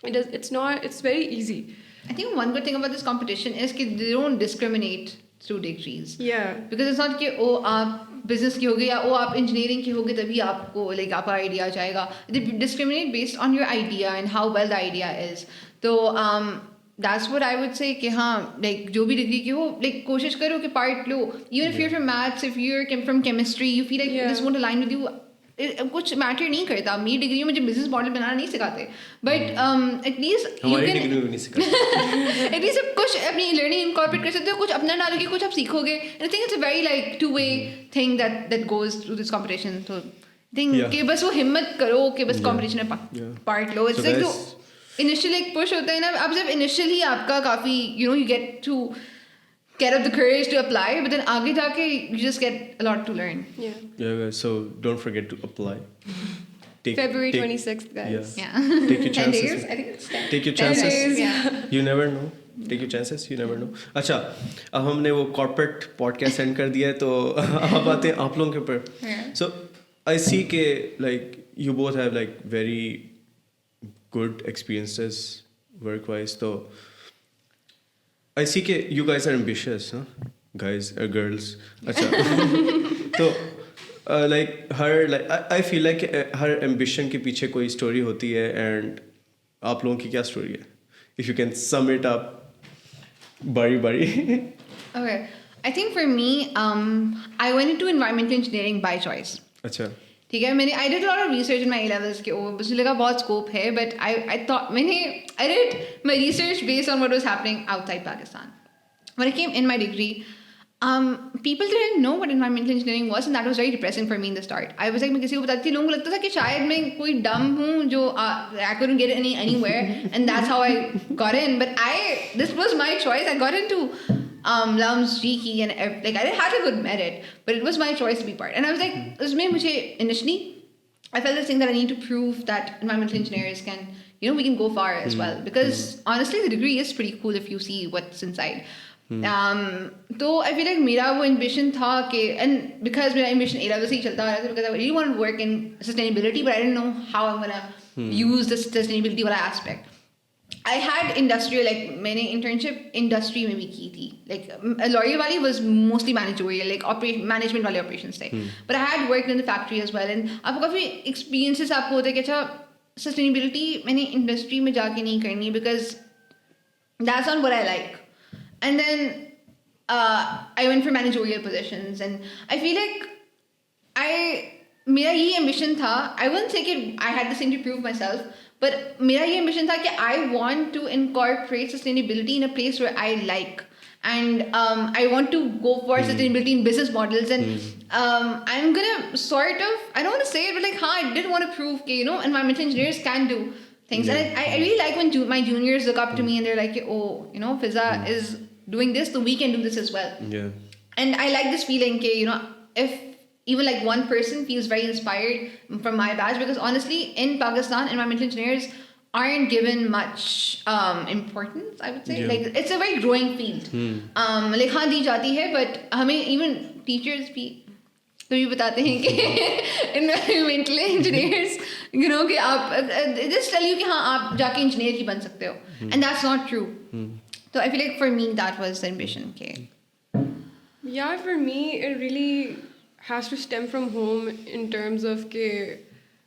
It's very easy. I think one good thing about this competition is that they don't discriminate through degrees. Yeah. Because it's not कि आप business की होगी या आप engineering की होगी तभी आपको like आपका idea आ जाएगा. They discriminate based on your idea and how well the idea is. तो that's what I would say कि हाँ, like जो भी degree की हो, like कोशिश करो कि part low. Even if you're from maths, if you're from chemistry, you feel like this won't align with you, कुछ मैटर नहीं करता. मेरी डिग्री में मुझे बिजनेस मॉडल बनाना नहीं सिखाते, बट एटलीस्ट हमारी डिग्री में नहीं सिखाते. एटलीस्ट कुछ अपनी लर्निंग इनकॉर्पोरेट कर सकते हो, कुछ अपना डालोगे, कुछ आप सीखोगे. I think it's a very like two way thing that goes through this competition. तो थिंक कि बस वो हिम्मत करो कि बस कॉम्पिटिशन में पार्ट लो. इट्स लाइक इनिशियल एक पुश होता है ना, अब जब इनिशियली आपका काफ़ी you get to get up the courage to apply, but then आगे जाके you just get a lot to learn. Yeah, guys, so don't forget to apply. February 26th, guys. Yeah. Take your 10 chances. days, I think it's 10. Take your 10 chances. days, yeah. You never know. Take your chances. You never know. अच्छा, अब हमने वो corporate podcast send कर दिया है, तो अब आते हैं आप लोगों के ऊपर. Yeah. So I see के like you both have like very good experiences work-wise. So I see कि you guys are ambitious, huh? Guys or girls. अच्छा. तो like I feel like her ambition के पीछे कोई story होती है, and आप लोगों की क्या story है? If you can sum it up, बारी. Okay. I think for me, I went into environmental engineering by choice. अच्छा. ठीक है, मैंने I did a lot of research in my A-levels के मुझे लगा बहुत scope है, but I thought I did my research based on what was happening outside Pakistan. When I came in my degree, people didn't know what environmental engineering was, and that was very depressing for me in the start. I was like, मैं किसी को बताती थी, लोगों को लगता था कि शायद मैं कोई dumb हूँ जो I couldn't get anywhere, and that's how I got in. But this was my choice. I got into LUMS, GKE, and like I had a good merit, but it was my choice to be part. And I was like, उसमें मुझे initially, I felt this thing that I need to prove that environmental engineers can, we can go far as well. Because honestly, the degree is pretty cool if you see what's inside. तो I feel like मेरा वो ambition था कि, and because मेरा ambition A-level से ही चलता आ रहा था, because I really want to work in sustainability, but I didn't know how I'm gonna use the sustainability वाला aspect. I had industrial, like मैंने internship industry में भी की थी. Like L'Oreal वाली was mostly managerial, like management वाले operations थे. But I had worked in the factory as well, and आपको काफ़ी experiences आपको होते हैं कि अच्छा sustainability मैंने industry में जाके नहीं करनी, because that's not what I like. And then I went for managerial positions, and I feel like मेरा ये ambition था. I wouldn't say कि I had this thing to prove myself, but मेरा ये ambition था कि I want to incorporate sustainability in a place where I like, and I want to go for sustainability in business models, and I'm gonna sort of, I don't want to say it, but like I did want to prove कि environmental engineers can do things. And I really like when my juniors look up to me and they're like, oh, Fizzah is doing this, so we can do this as well. Yeah. And I like this feeling कि if even like one person feels very inspired from my batch, because honestly in Pakistan environmental engineers aren't given much importance, I would say. Yeah. Like it's a very growing field. Like हाँ दी जाती है, but हमें even teachers भी तो भी बताते हैं कि environmental engineers कि आप just tell you कि हाँ आप जाके engineer ही बन सकते हो, and that's not true. So I feel like for me that was the ambition. Okay. Yeah, for me it really has to stem from home in terms of ke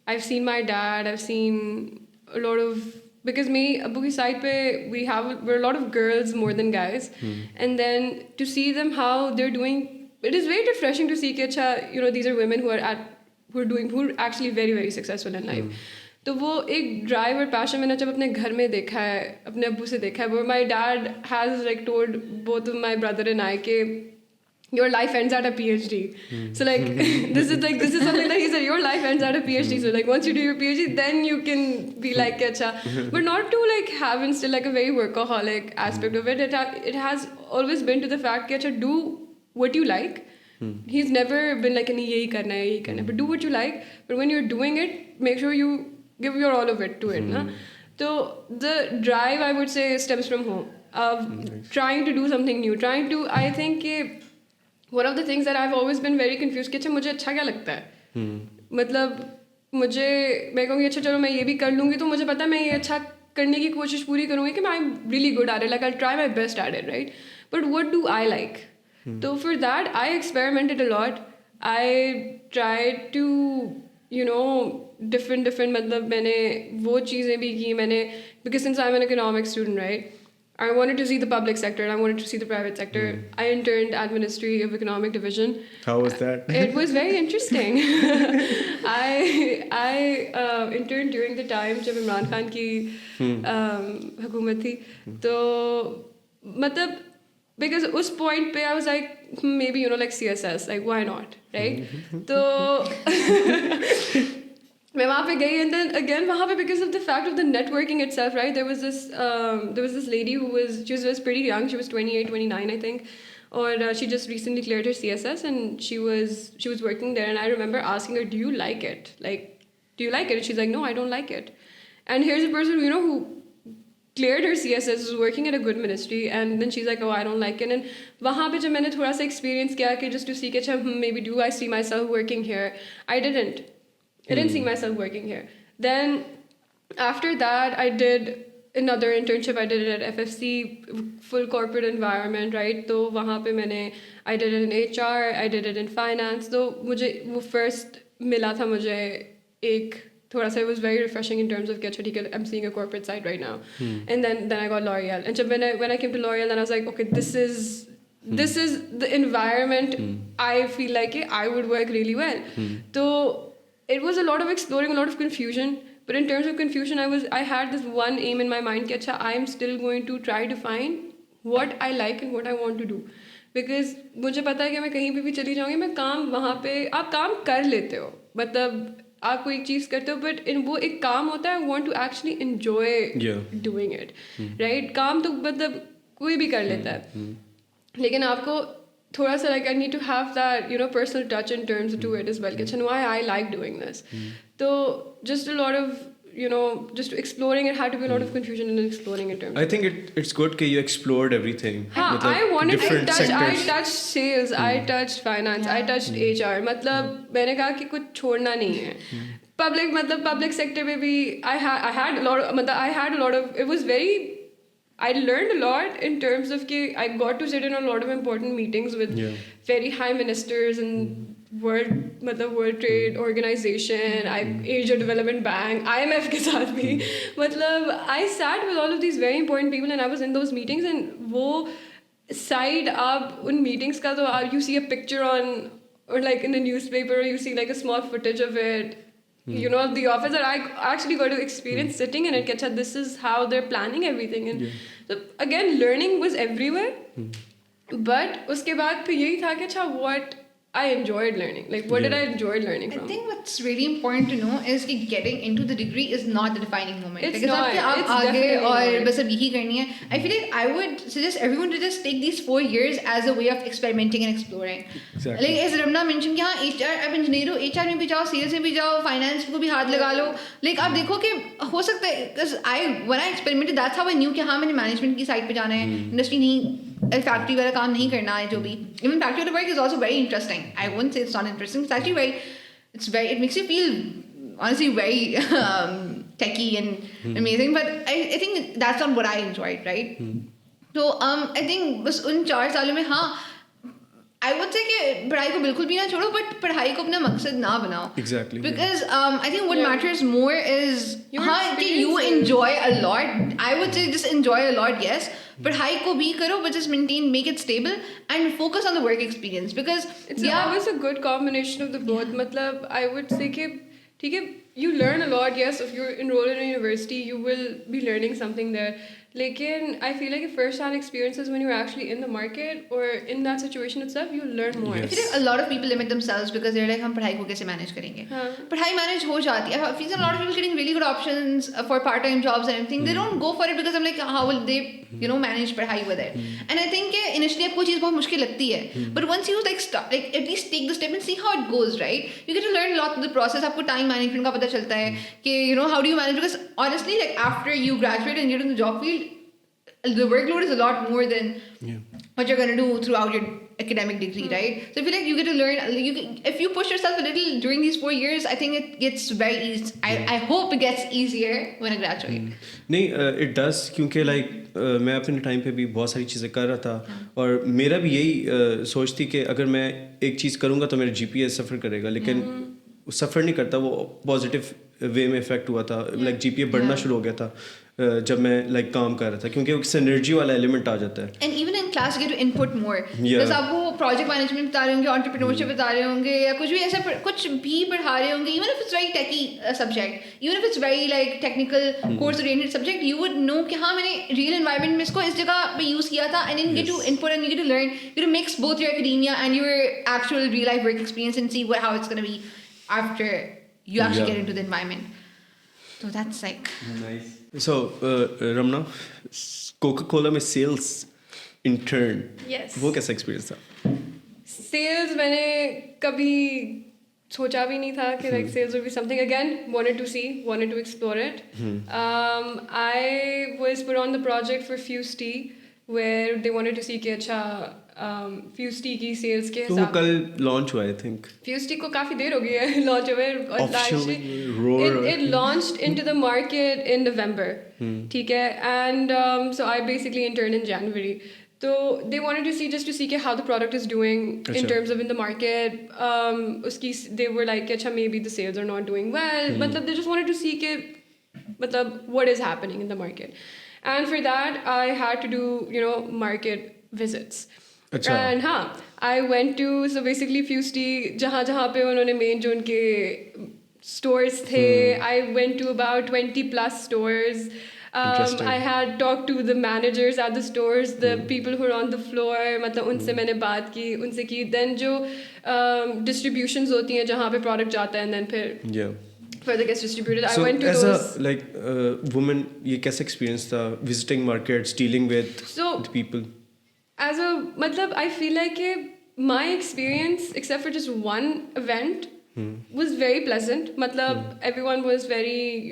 I've seen my dad, I've seen a lot of, because me Abu ki side pe we're a lot of girls more than guys, and then to see them how they're doing, it is very refreshing to see कि अच्छा these are women who are actually very very successful in life. तो वो एक drive और passion मैंने जब अपने घर में देखा है, अपने अब्बू से देखा है, where my dad has like told both of my brother and I कि your life ends at a PhD. So like this is something that he said, your life ends at a PhD. So like once you do your PhD, then you can be like acha. But not to like have instill like a very workaholic aspect of it. It has always been to the fact that acha, do what you like. He's never been like yahi karna, but do what you like. But when you're doing it, make sure you give your all of it to it. Na? So the drive, I would say, stems from home. Of trying to do something new. I think one of the things that I've always been very confused कि अच्छा मुझे अच्छा क्या लगता है, मतलब मैं कहूँगी अच्छा चलो मैं ये भी कर लूँगी तो मुझे पता है मैं ये अच्छा करने की कोशिश पूरी करूँगी कि I'm really good at it, like I'll try my best at it, right? But what do I like? So for that I experimented a lot. I tried to different मतलब मैंने वो चीज़ें भी की मैंने, because since I'm an economics student, right? I wanted to see the public sector and I wanted to see the private sector. I interned at Ministry of Economic Division. How was that? It was very interesting. I interned during the time जब इमरान खान की हुकूमत थी तो मतलब because उस point पे I was like maybe like CSS, like why not, right? तो मैं वहाँ पे गई and then again वहाँ पे because of the fact of the networking itself, right? There was this lady she was pretty young, she was 28, 29 I think, or she just recently cleared her CSS and she was working there and I remember asking her, do you like it? And she's like, no, I don't like it. And here's a person who cleared her CSS, was working at a good ministry, and then she's like, oh, I don't like it. And वहाँ पे जब मैंने थोड़ा सा experience किया कि just to see कि maybe do I see myself working here? I didn't see myself working here. Then after that, I did another internship. I did it at FFC, full corporate environment, right? तो वहाँ पे I did it in HR, I did it in finance. तो मुझे वो first मिला था मुझे एक थोड़ा सा, it was very refreshing in terms of कि अच्छा ठीक है, I'm seeing a corporate side right now. And then I got L'Oreal. And जब when I came to L'Oreal, then I was like, okay, this is the environment I feel like I would work really well. So it was a lot of exploring, a lot of confusion. But in terms of confusion, I had this one aim in my mind कि अच्छा, I'm still going to try to find what I like and what I want to do. Because मुझे पता है कि मैं कहीं पे भी चली जाऊँगी, मैं काम वहाँ पे आप काम कर लेते हो, मतलब आप कोई एक चीज़ करते हो, बट वो एक काम होता है, I want to actually enjoy doing it, right? काम तो मतलब कोई भी कर लेता है, लेकिन आपको थोड़ा सा like I need to have that personal touch in terms to it as well. कि अच्छा, why I like doing this. So just a lot of just exploring, it had to be a lot of confusion in exploring in terms. I think it's good that you explored everything. I wanted to touch. I sectors. touched sales. I touched finance. I touched HR. मतलब मैंने कहा कि कुछ छोड़ना नहीं है. Public sector में भी I had a lot of it was very. I learned a lot in terms of कि I got to sit in a lot of important meetings with very high ministers and World Trade Organization, Asia Development Bank, IMF के साथ भी, मतलब I sat with all of these very important people and I was in those meetings, and वो side आप उन meetings का तो you see a picture on, or like in the newspaper, or you see like a small footage of it, of the office, that I actually got to experience sitting in it. That this is how they're planning everything, and so again learning was everywhere. But उसके बाद फिर यही था कि अच्छा, what I enjoyed learning, like what did I enjoy learning from? I think what's really important to know is that getting into the degree is not the defining moment. It's because not. It's Definitely not. बस अब यही करनी है. I feel like I would suggest everyone to just take these 4 years as a way of experimenting and exploring. Exactly. Like as Ramna mentioned कि हाँ, HR आप engineer हो, HR में भी जाओ, sales में भी जाओ, finance को भी हाथ लगा लो. Like आप देखो कि हो सकता है, because when I experimented, that's how I knew कि हाँ, मैंने management की side पे जाना है, industry नहीं, फैक्ट्री वाला काम नहीं करना है जो भी. Even factory वाला work is also very interesting. I wouldn't say it's not interesting. It's actually it makes you feel honestly very techy and amazing. But I think that's not what I enjoyed, right? So I think बस उन 4 सालों में हाँ, I would say कि पढ़ाई को बिल्कुल भी ना छोड़ो, but पढ़ाई को अपना मकसद ना बनाओ. Exactly. Because I think what matters more is हाँ कि you enjoy a lot. I would say just enjoy a lot, yes. पढ़ाई को भी करो, but just make it stable and focus on the work experience, because it's always a good combination of the both. मतलब I would say कि ठीक है, you learn a lot. Yes, if you're enrolled in a university, you will be learning something there. Lekin I feel like first-hand experiences when you're actually in the market or in that situation itself, you learn more. I feel like a lot of people limit themselves because they're like, हम पढ़ाई को कैसे manage करेंगे? पढ़ाई manage हो जाती है. I feel a lot of people getting really good options for part-time jobs and everything. They don't go for it because I'm like, how will they, manage पढ़ाई with it? And I think initially आपको चीज़ बहुत मुश्किल लगती है. But once you at least take the step and see how it goes, right? You get to learn a lot through the process. आपको time management का पता चलता है कि how do you manage? Because honestly, like after you graduate and get in the job field, the workload is a lot more than what you're going to do throughout your academic degree, right? So I feel like you get to learn, if you push yourself a little during these 4 years, I think it gets very easy. I hope it gets easier when I graduate. नहीं, it does, क्योंकि like मैं अपने time पे भी बहुत सारी चीज़ें कर रहा था और मेरा भी यही सोच थी कि अगर मैं एक चीज़ करूँगा तो मेरा GPA सफ़र करेगा, लेकिन सफ़र नहीं करता, वो पॉजिटिव वे में इफेक्ट हुआ था, लाइक GPA बढ़ना शुरू हो गया था जब मैं लाइक काम कर रहा था, क्योंकि एक सिनर्जी वाला एलिमेंट आ जाता है. And even in class you get to input more. जैसे आप वो प्रोजेक्ट मैनेजमेंट बता रहे होंगे, एंटरप्रेन्योरशिप बता रहे होंगे, या कुछ भी ऐसा कुछ भी पढ़ा रहे होंगे, even if it's very techy subject, even if it's very like technical course oriented subject, you would know कि हाँ मैंने real environment में इसको इस जगह पे use किया था, and then you get to input and you get to learn, you get to mix both your academia and your actual real life work experience and see how it's going to be after you actually get into the environment. So that's like nice. So Ramna, Coca-Cola में sales intern, Yes. वो कैसा experience था? Sales मैंने कभी सोचा भी नहीं था कि like sales would be something. Again, wanted to explore it. I was put on the project for Fusty, where they wanted to see कि अच्छा Fusty की sales के तो वो हिसाब. कल launch हुआ, I think. Fusty को काफी देर हो गई है launch हुए. Officially, roar. It launched into the market in November. ठीक है, and so I basically interned in January. So they wanted to see just to see how the product is doing in terms of in the market. Uski, they were like, अच्छा maybe the sales are not doing well. मतलब they just wanted to see मतलब what is happening in the market. And for that, I had to do market visits. अच्छा. And I went to, so basically Fusty, जहाँ पे उन्होंने main जो उनके stores थे, I went to about 20 plus stores. I had talked to the managers at the stores, the people who are on the floor, मतलब उनसे मैंने बात की, उनसे की. Then जो distributions होती हैं जहाँ पे product जाता है, and then फिर further gets distributed. So I went to as those. a like woman, ये कैसा experience था visiting markets, dealing with the people? As a मतलब I feel like my experience, except for just one event, was very pleasant. मतलब everyone was very,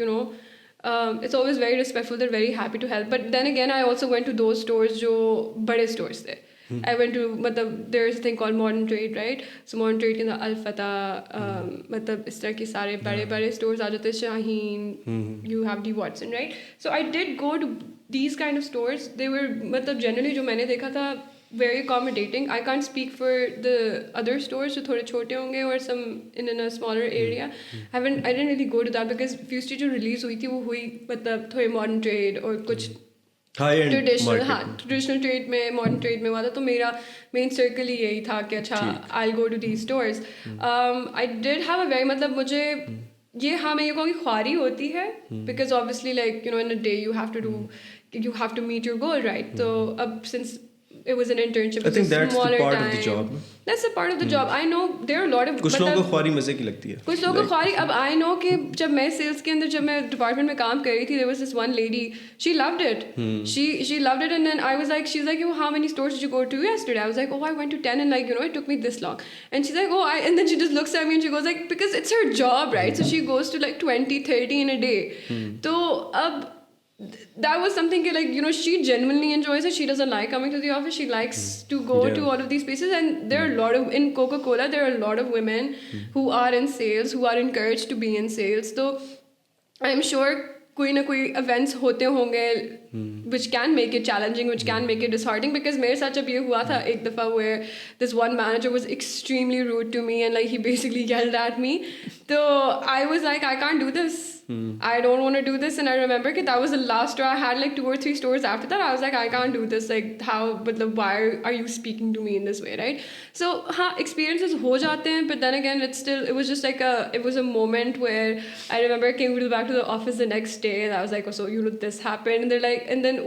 it's always very respectful. They're very happy to help. But then again, I also went to those stores जो बड़े stores थे. I went to मतलब there's a thing called modern trade, right? So modern trade के अंदर अल-फता, मतलब इस तरह के सारे बड़े stores आ जाते हैं. Shaheen, you have D Watson, right? So I did go to these kind of stores. They were मतलब generally जो मैंने देखा था very accommodating. I can't speak for the other stores जो थोड़े छोटे होंगे or some in a smaller area. I didn't really go to that because Fusty जो release हुई थी वो हुई मतलब थोड़े modern trade और कुछ ट्रेडिशनल ट्रेड में, मॉडर्न ट्रेड में हुआ था. तो मेरा मेन सर्कल ही यही था कि अच्छा I go to the stores. I did have a very मतलब मुझे ये मैं ये कहूँगी ख्वारी होती है because obviously like in a day you have to meet your goal, right? तो अब since it was an internship. I think that's the part of the job. That's a part of the job. I know there are a lot of कुछ लोगों को ख्वारी मजे की लगती है. कुछ लोगों को ख्वारी. अब I know कि जब मैं सेल्स के अंदर जब मैं डिपार्टमेंट में काम कर रही थी, there was this one lady, she loved it. She loved it, and then I was like, she's like, how many stores did you go to yesterday? I was like, I went to 10, and like it took me this long. And she's like, and then she just looks at me and she goes like, because it's her job, right? So she goes to like 20, 30 in a day. So that was something like she genuinely enjoys it. She doesn't like coming to the office. She likes to go to all of these places, and there are a lot of in Coca-Cola there are a lot of women who are in sales, who are encouraged to be in sales. So I'm sure कोई ना कोई events होते होंगे which can make it challenging, which can make it disheartening. Because मेरे साथ जब ये हुआ था एक दफ़ा where this one manager was extremely rude to me and like he basically yelled at me. So I was like, I can't do this. I don't want to do this. And I remember that was the last store. I had like 2 or 3 stores after that. I was like, I can't do this. Like how, but why are you speaking to me in this way, right? So experiences ho jate hain, but then again it was just like it was a moment where I remember I came back to the office the next day and I was like, so this happened, and they're like, and then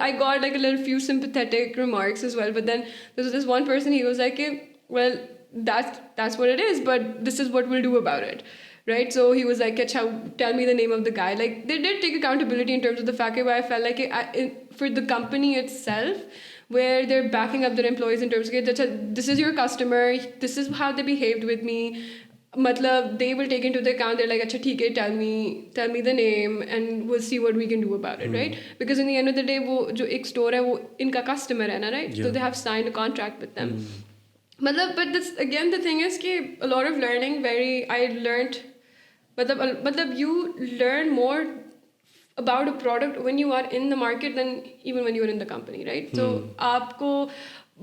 I got like a little few sympathetic remarks as well. But then there was this one person, he was like, well, that's what it is, but this is what we'll do about it. Right? So he was like, tell me the name of the guy. Like, they did take accountability in terms of the fact that I felt like for the company itself, where they're backing up their employees in terms of, this is your customer, this is how they behaved with me. Matlab, they will take into the account, they're like, acha, theek hai, tell me the name, and we'll see what we can do about it, right? Because in the end of the day, wo jo ek store hai, wo inka customer hai na, right? Yeah. So they have signed a contract with them. But this, again, the thing is that a lot of learning, I learned, but you learn more about a product when you are in the market than even when you are in the company, right? So आपको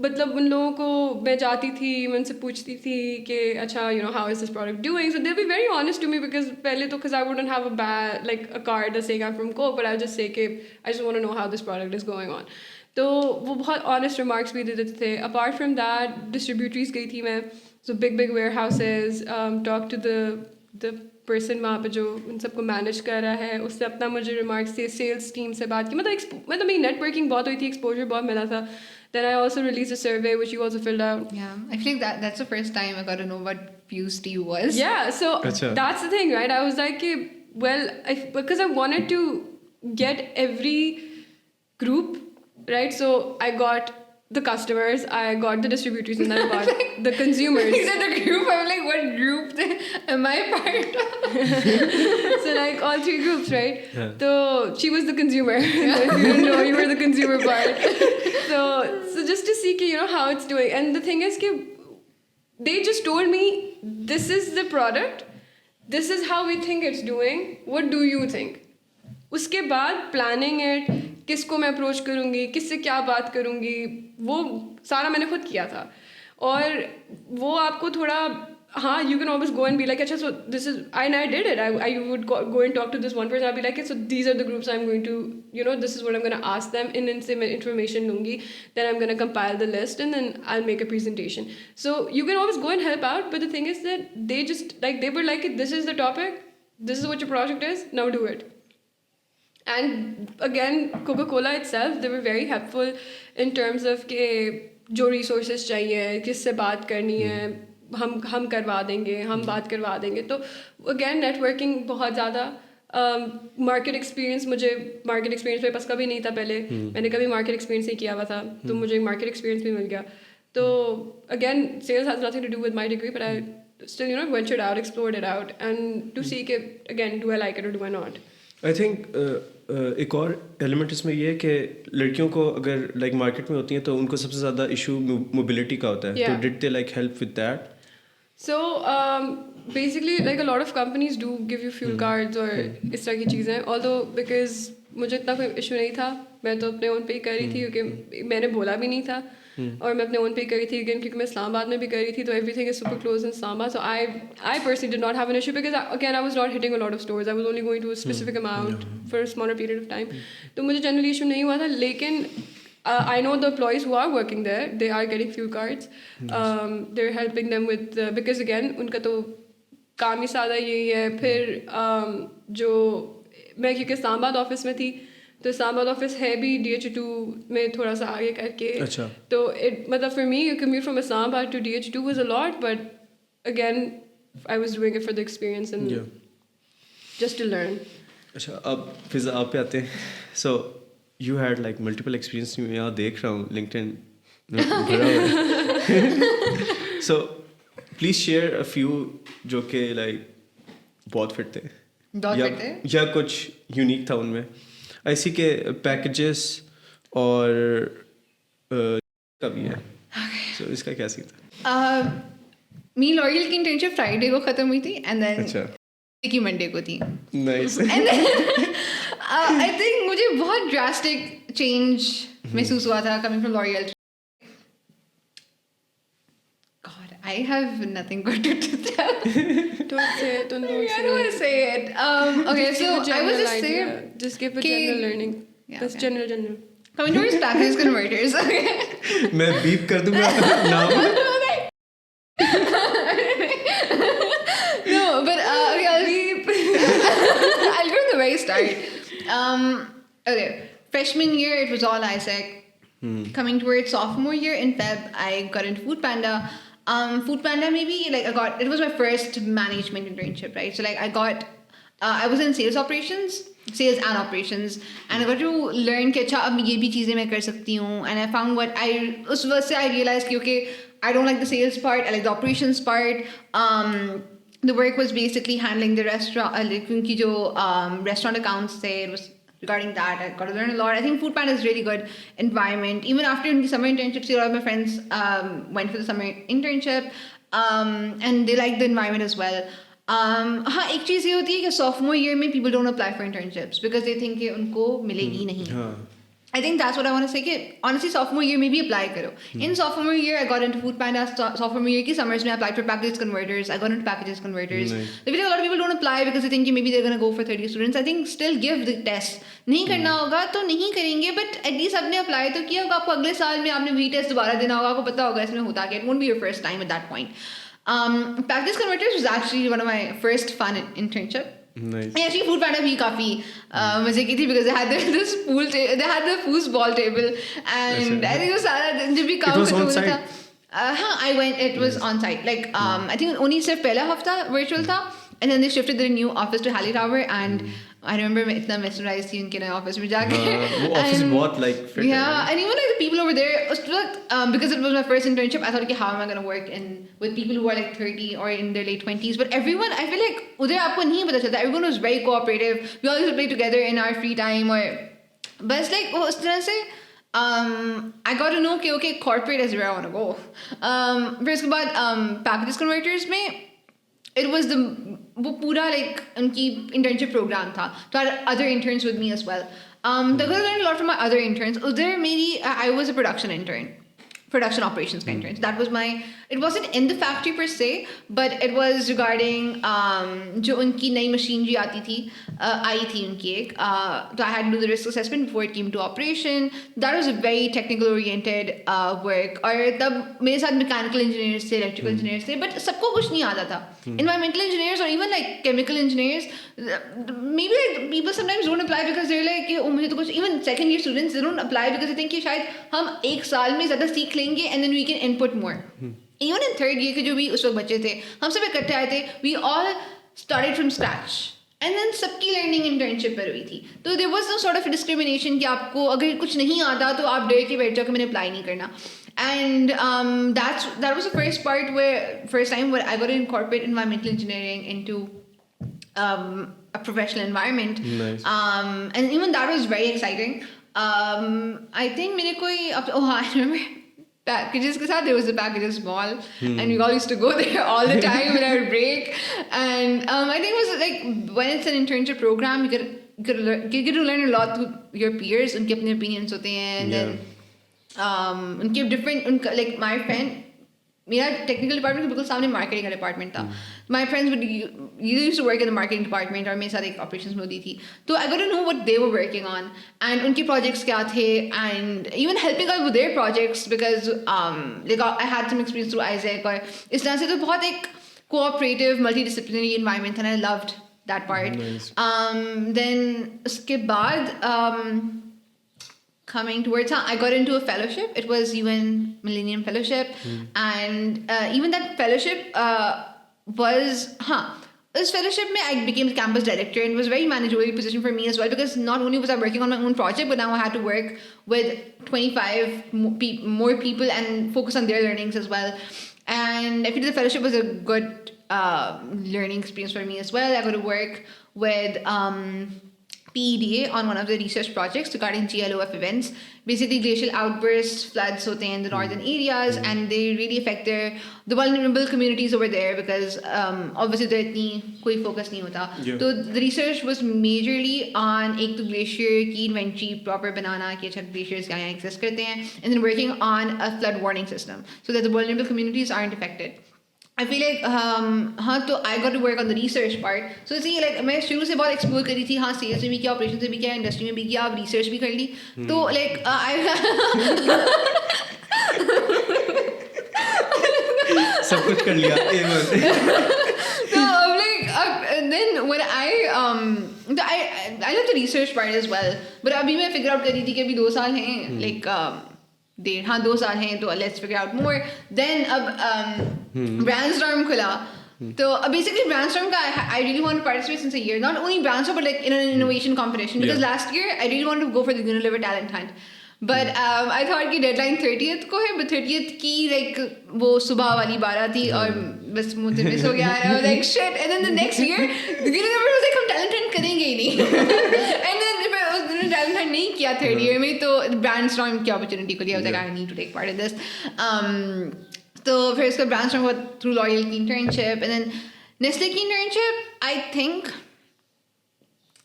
मतलब उन लोगों को मैं जाती थी, मैं उनसे पूछती थी कि अच्छा how is this product doing? So they'll be very honest to me because पहले तो because I wouldn't have a card that's saying I'm from Coke, but I'll just say कि I just want to know how this product is going on. तो वो बहुत honest remarks भी दे देते थे. Apart from that, distributors गई थी मैं, so big warehouses, talk to the person वहाँ पे जो उन सबको मैनेज कर रहा है, उससे अपना मुझे रिमार्क्स थे, सेल्स टीम से बात की, मतलब मेरी नेटवर्किंग बहुत हुई थी, एक्सपोजर बहुत मिला था. Then I also released a survey which you also filled out. Yeah, I feel like that's the first time I got to know what Fuse Tea was. Yeah, so Achha. That's the thing, right? I was like, well, because I wanted to get every group, right? So I got the customers, I got the distributors, and then I got the consumers. You said the group. I'm like, what group am I part of? So like all three groups, right? Yeah. So she was the consumer. If you didn't know, you were the consumer part. So just to see how it's doing. And the thing is they just told me, this is the product, this is how we think it's doing, what do you think? उसके बाद planning it, किसको मैं approach करूँगी, किससे क्या बात करूँगी, वो सारा मैंने खुद किया था. और वो आपको थोड़ा you can always go and be like, अच्छा, so this is, and I did it. I would go and talk to this one person. I'd be like, okay, so these are the groups I'm going to, this is what I'm going to ask them. And इनसे मैं information लूँगी. Then I'm going to compile the list and then I'll make a presentation. So you can always go and help out. But the thing is that they just, they were like, this is the topic. This is what your project is. Now do it. And again, Coca-Cola itself, they were very helpful in terms of कि जो resources चाहिए, किससे बात करनी है, हम करवा देंगे, हम बात करवा देंगे. तो again, networking बहुत ज़्यादा. Market experience, मुझे market experience मेरे पास कभी नहीं था पहले. मैंने कभी market experience नहीं किया हुआ था, तो मुझे market experience भी मिल गया. तो again, sales has nothing to do with my degree, but I still ventured out, explored it out, and to see कि again, do I like it or do I not? I think एक और element इसमें ये है कि लड़कियों को अगर लाइक मार्केट में होती हैं तो उनको सबसे ज़्यादा इशू मोबिलिटी का होता है. तो did they like help with that? So basically like a lot of companies do give you fuel cards और इस तरह की चीज़ें. Although because मुझे इतना कोई इशू नहीं था, मैं तो अपने ओन पे ही कर रही थी क्योंकि मैंने बोला भी नहीं था. और मैं अपने ओन पे कर रही थी again क्योंकि मैं इस्लामाबाद में भी कर रही थी, तो everything is super close in Islamabad. So I personally did not have an issue because again I was not hitting a lot of stores. I was only going to a specific amount for a smaller period of time. तो मुझे generally issue नहीं हुआ था. लेकिन I know the employees who are working there, they are getting fuel cards. They're helping them with because again उनका तो काम ही सादा यही है. फिर जो मैं क्योंकि इस्लामाबाद ऑफिस में थी, तो इस्लामाबाद ऑफिस है भी DH2 में थोड़ा सा आगे करके. अच्छा. तो मतलब for me, a commute from Islamabad to DH2 was a lot, but again, I was doing it for the experience and just to learn. अच्छा, अब फिज़ा आप पे आते हैं. So you had like multiple experience. मैं यहाँ देख रहा हूँ LinkedIn भरा हुआ है. So please share a few जो कि like बहुत फिट थे. बहुत फिट थे? या कुछ यूनिक था उनमें. ऐसी के पैकेजेस और का भी है. So इसका क्या सीन था? मेरी लॉरियल की इंटर्नशिप फ्राइडे को ख़त्म हुई थी एंड देन की मंडे को थी. नाइस. एंड आई थिंक मुझे बहुत ड्रास्टिक चेंज महसूस हुआ था coming from L'Oréal. God, I have nothing good to tell. Don't say it. Don't I don't want to say it. Okay, Just so give a I was general just idea. there. Just give a कि- general learning. Yeah, That's okay. general. Coming towards package converters. Okay. मैं beep कर दूंगा नाम. No, but okay, I'll go to the very start. Okay, freshman year it was all ISEC. Coming towards sophomore year in Feb, I got into Food Panda. Food Panda maybe like it was my first management internship, right? So like I was in sales and operations, and I got to learn कि अच्छा अब ये भी चीज़ें मैं कर सकती हूँ. And I found उस वक्त से I realized कि okay, I don't like the sales part, I like the operations part. The work was basically handling the restaurant, like उनकी जो restaurant accounts थे, it was regarding that. I got to learn a lot. I think Food Panda is really good environment. Even after the summer internships, a lot of my friends went for the summer internship, and they liked the environment as well. हाँ एक चीज़ ये होती है कि sophomore year में people don't apply for internships because they think कि उनको मिलेगी नहीं. I think that's what I want to say कि honestly sophomore year में भी apply करो. In sophomore year I got into Food Panda. Sophomore year की summers में I applied for packages converters. I got into packages converters. Nice. I feel like a lot of people don't apply because they think maybe they're going to go for 30 students. I think still give the test. नहीं करना होगा तो नहीं करेंगे but at least आपने apply तो किया होगा. आपको अगले साल में आपने वही test दोबारा देना होगा. आपको पता होगा इसमें होता क्या. It won't be your first time at that point. Packages converters was actually one of my first fun internship. Nice. And actually Food Panda भी काफी मजे की थी because they had this pool they had the foosball table and I think it was सारा जब भी काम खत्म होता था हाँ I went it was on site like I think only सिर्फ पहला हफ्ता virtual था and then they shifted their new office to Halley Tower and I remember मैं इतना mesmerized थी उनके नए office में जाके वो office बहुत like fit yeah and even like the people over there because it was my first internship I thought okay how am I going to work with people who are like 30 or in their late 20s but everyone I feel like उधर आपको नहीं पता चलता everyone was very cooperative we all used to play together in our free time or बस like उस तरह से I got to know कि okay corporate is where I want to go फिर उसके बाद packages converters में it was वो पूरा like उनकी internship program था so I had other interns with me as well so I learned a lot from my other interns उधर मेरी I was a production operations का intern that was my it wasn't in the factory per se but it was regarding जो उनकी नई machinery आती थी आई थी उनकी एक so I had to do the risk assessment before it came to operation that was a very technical oriented work और तब मेरे साथ mechanical engineers थे electrical engineers थे but सबको कुछ नहीं आता था environmental engineers or even like chemical engineers maybe like people sometimes don't apply because they're like कि मुझे तो कुछ even second year students they don't apply because they think कि शायद हम एक साल में ज़्यादा सीख लेंगे and then we can input more even in third year के जो भी उस वक्त बच्चे थे हम सब इकट्ठे आए थे we all started from scratch and then सबकी learning internship पर हुई थी तो there was no sort of discrimination कि आपको अगर कुछ नहीं आता तो आप डर के बैठ जाओ कि मैंने apply नहीं करना and that was the first time where I got to incorporate environmental engineering into a professional environment nice. And even that was very exciting I think मेरे कोई I remember packages के साथ there was a packages mall and we all used to go there all the time in our break and I think it was like when it's an internship program you get to learn a lot through your peers उनके अपने opinions होते हैं and then उनके different like my friend मेरा technical department के बिल्कुल सामने marketing का department था my friends used to work in the marketing department और मेरे साथ एक operations में होती थी तो I got to know what they were working on and उनके projects क्या थे and even helping out with their projects because like I had some experience through Isaac और इस तरह से तो बहुत एक cooperative multidisciplinary environment and I loved that part nice. Then उसके बाद coming towards I got into a fellowship it was UN Millennium Fellowship and even that fellowship was this fellowship I became the campus director and it was a very managerial position for me as well because not only was I working on my own project but now I had to work with 25 more people and focus on their learnings as well and I feel the fellowship was a good learning experience for me as well I got to work with PEDA on one of the research projects regarding GLOF events. Basically, glacial outbursts, floods होते हैं in the northern areas, and they really affect the vulnerable communities over there because obviously there इतनी कोई focus नहीं होता. So the research was majorly on एक तो glacier की inventory proper बनाना कि अच्छा glaciers क्या यहाँ exist करते हैं, and then working on a flood warning system so that the vulnerable communities aren't affected. I feel like तो I got to work on the research part. So see like मैं शुरू से बहुत explore करी थी sales में भी किया operations में भी किया industry में भी किया अब research भी कर ली तो like सब कुछ कर लिया so like and then when I love the research part as well but अभी मैं figure out कर रही थी कि अभी 2 साल हैं like 2 साल हैं तो let's figure out more then अब Brandstorm खुला तो basically Brandstorm का I really want to participate since a year not only Brandstorm but like in an innovation competition because last year I really wanted to go for the Unilever talent hunt but I thought कि deadline 30th को है but 30th की like वो सुबह वाली 12 थी और बस मुझे मिस हो गया and I was like shit and then the next year the Unilever was like हम talent hunt करेंगे ही नहीं and then talent hunt नहीं किया third year में तो Brandstorm की opportunity को लिया I was like I need to take part in this तो फिर उसका Brandstorm हुआ through L'Oreal की internship and then Nestle की internship, I think,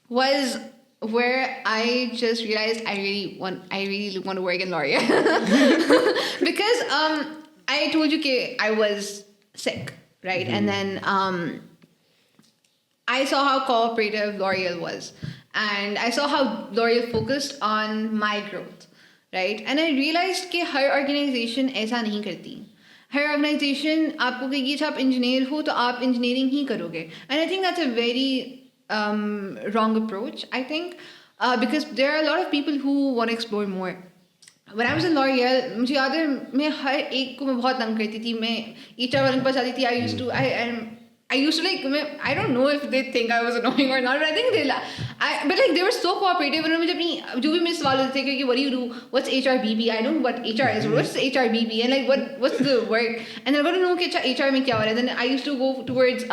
was where I just realized I really want to work in L'Oreal. Because I told you that I was sick, right? And then I saw how cooperative L'Oreal was. And I saw how L'Oreal focused on my growth, right? And I realized that her organization ऐसा नहीं करती. हर organization आपको कहेगी कि आप engineer हो तो आप engineering ही करोगे. And I think that's a very wrong approach, I think, because there are a lot of people who want to explore more. When I was in L'Oreal, मुझे याद है मैं हर एक को मैं बहुत तंग करती थी. मैं HR वाले के पास जाती थी. I used to like, I don't know if they think I was annoying or not, but I think but like they were so cooperative. And मुझे अपनी जो भी मेरे सवाल होते थे कि what do you do? What's HRBB? I know what HR is. What's HRBB? And like what's the work? And then I got to know कि HR में क्या हो रहा है. Then I used to go towards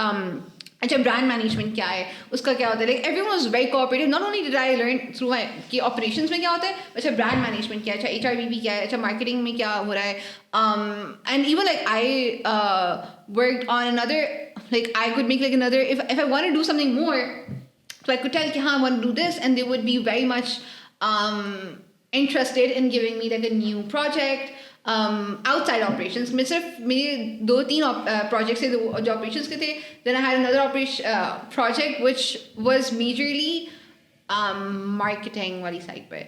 अच्छा brand management क्या है, उसका क्या होता है. Like everyone was very cooperative. Not only did I learn through my कि operations में क्या होता है, अच्छा brand management क्या है, अच्छा HRBB क्या है, अच्छा marketing में क्या हो रहा है. And even like I worked on another, like I could make like another, if I want to do something more, so I could tell कि हाँ I want to do this, and they would be very much interested in giving me like a new project outside operations. मैं सिर्फ मेरे 2-3 projects थे जो operations के थे. Then I had another project which was majorly marketing वाली side पे,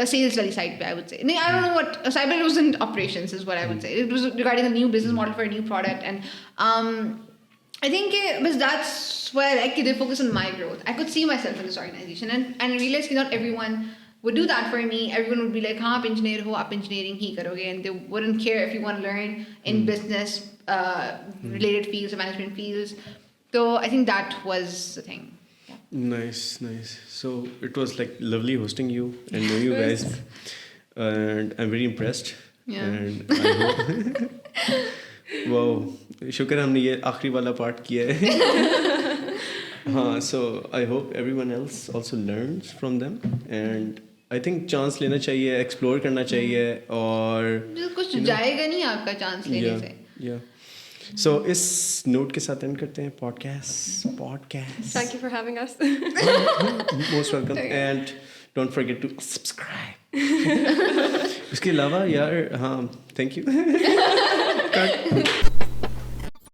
sales वाली side पे, I would say. No, I don't know what side, but it wasn't operations is what I would say. It was regarding a new business model for a new product. And I think that's why I like they focus on my growth. I could see myself in this organization, and I realized that not everyone would do that for me. Everyone would be like, हाँ आप engineer हो, आप engineering ही करोगे, and they wouldn't care if you want to learn in business related fields or management fields. So I think that was the thing. Yeah. Nice. So it was like lovely hosting you and knowing you guys, and I'm very impressed. Yeah. And I hope wow, शुक्र हमने ये आखिरी वाला part किया है. हाँ, so I hope everyone else also learns from them, and I think chance लेना चाहिए, explore करना चाहिए, और कुछ जाएगा नहीं आपका chance लेने से. Yeah. So इस note के साथ end करते हैं podcast. Thank you for having us. Most welcome, and don't forget to subscribe. उसके अलावा यार हाँ, thank you. Cut.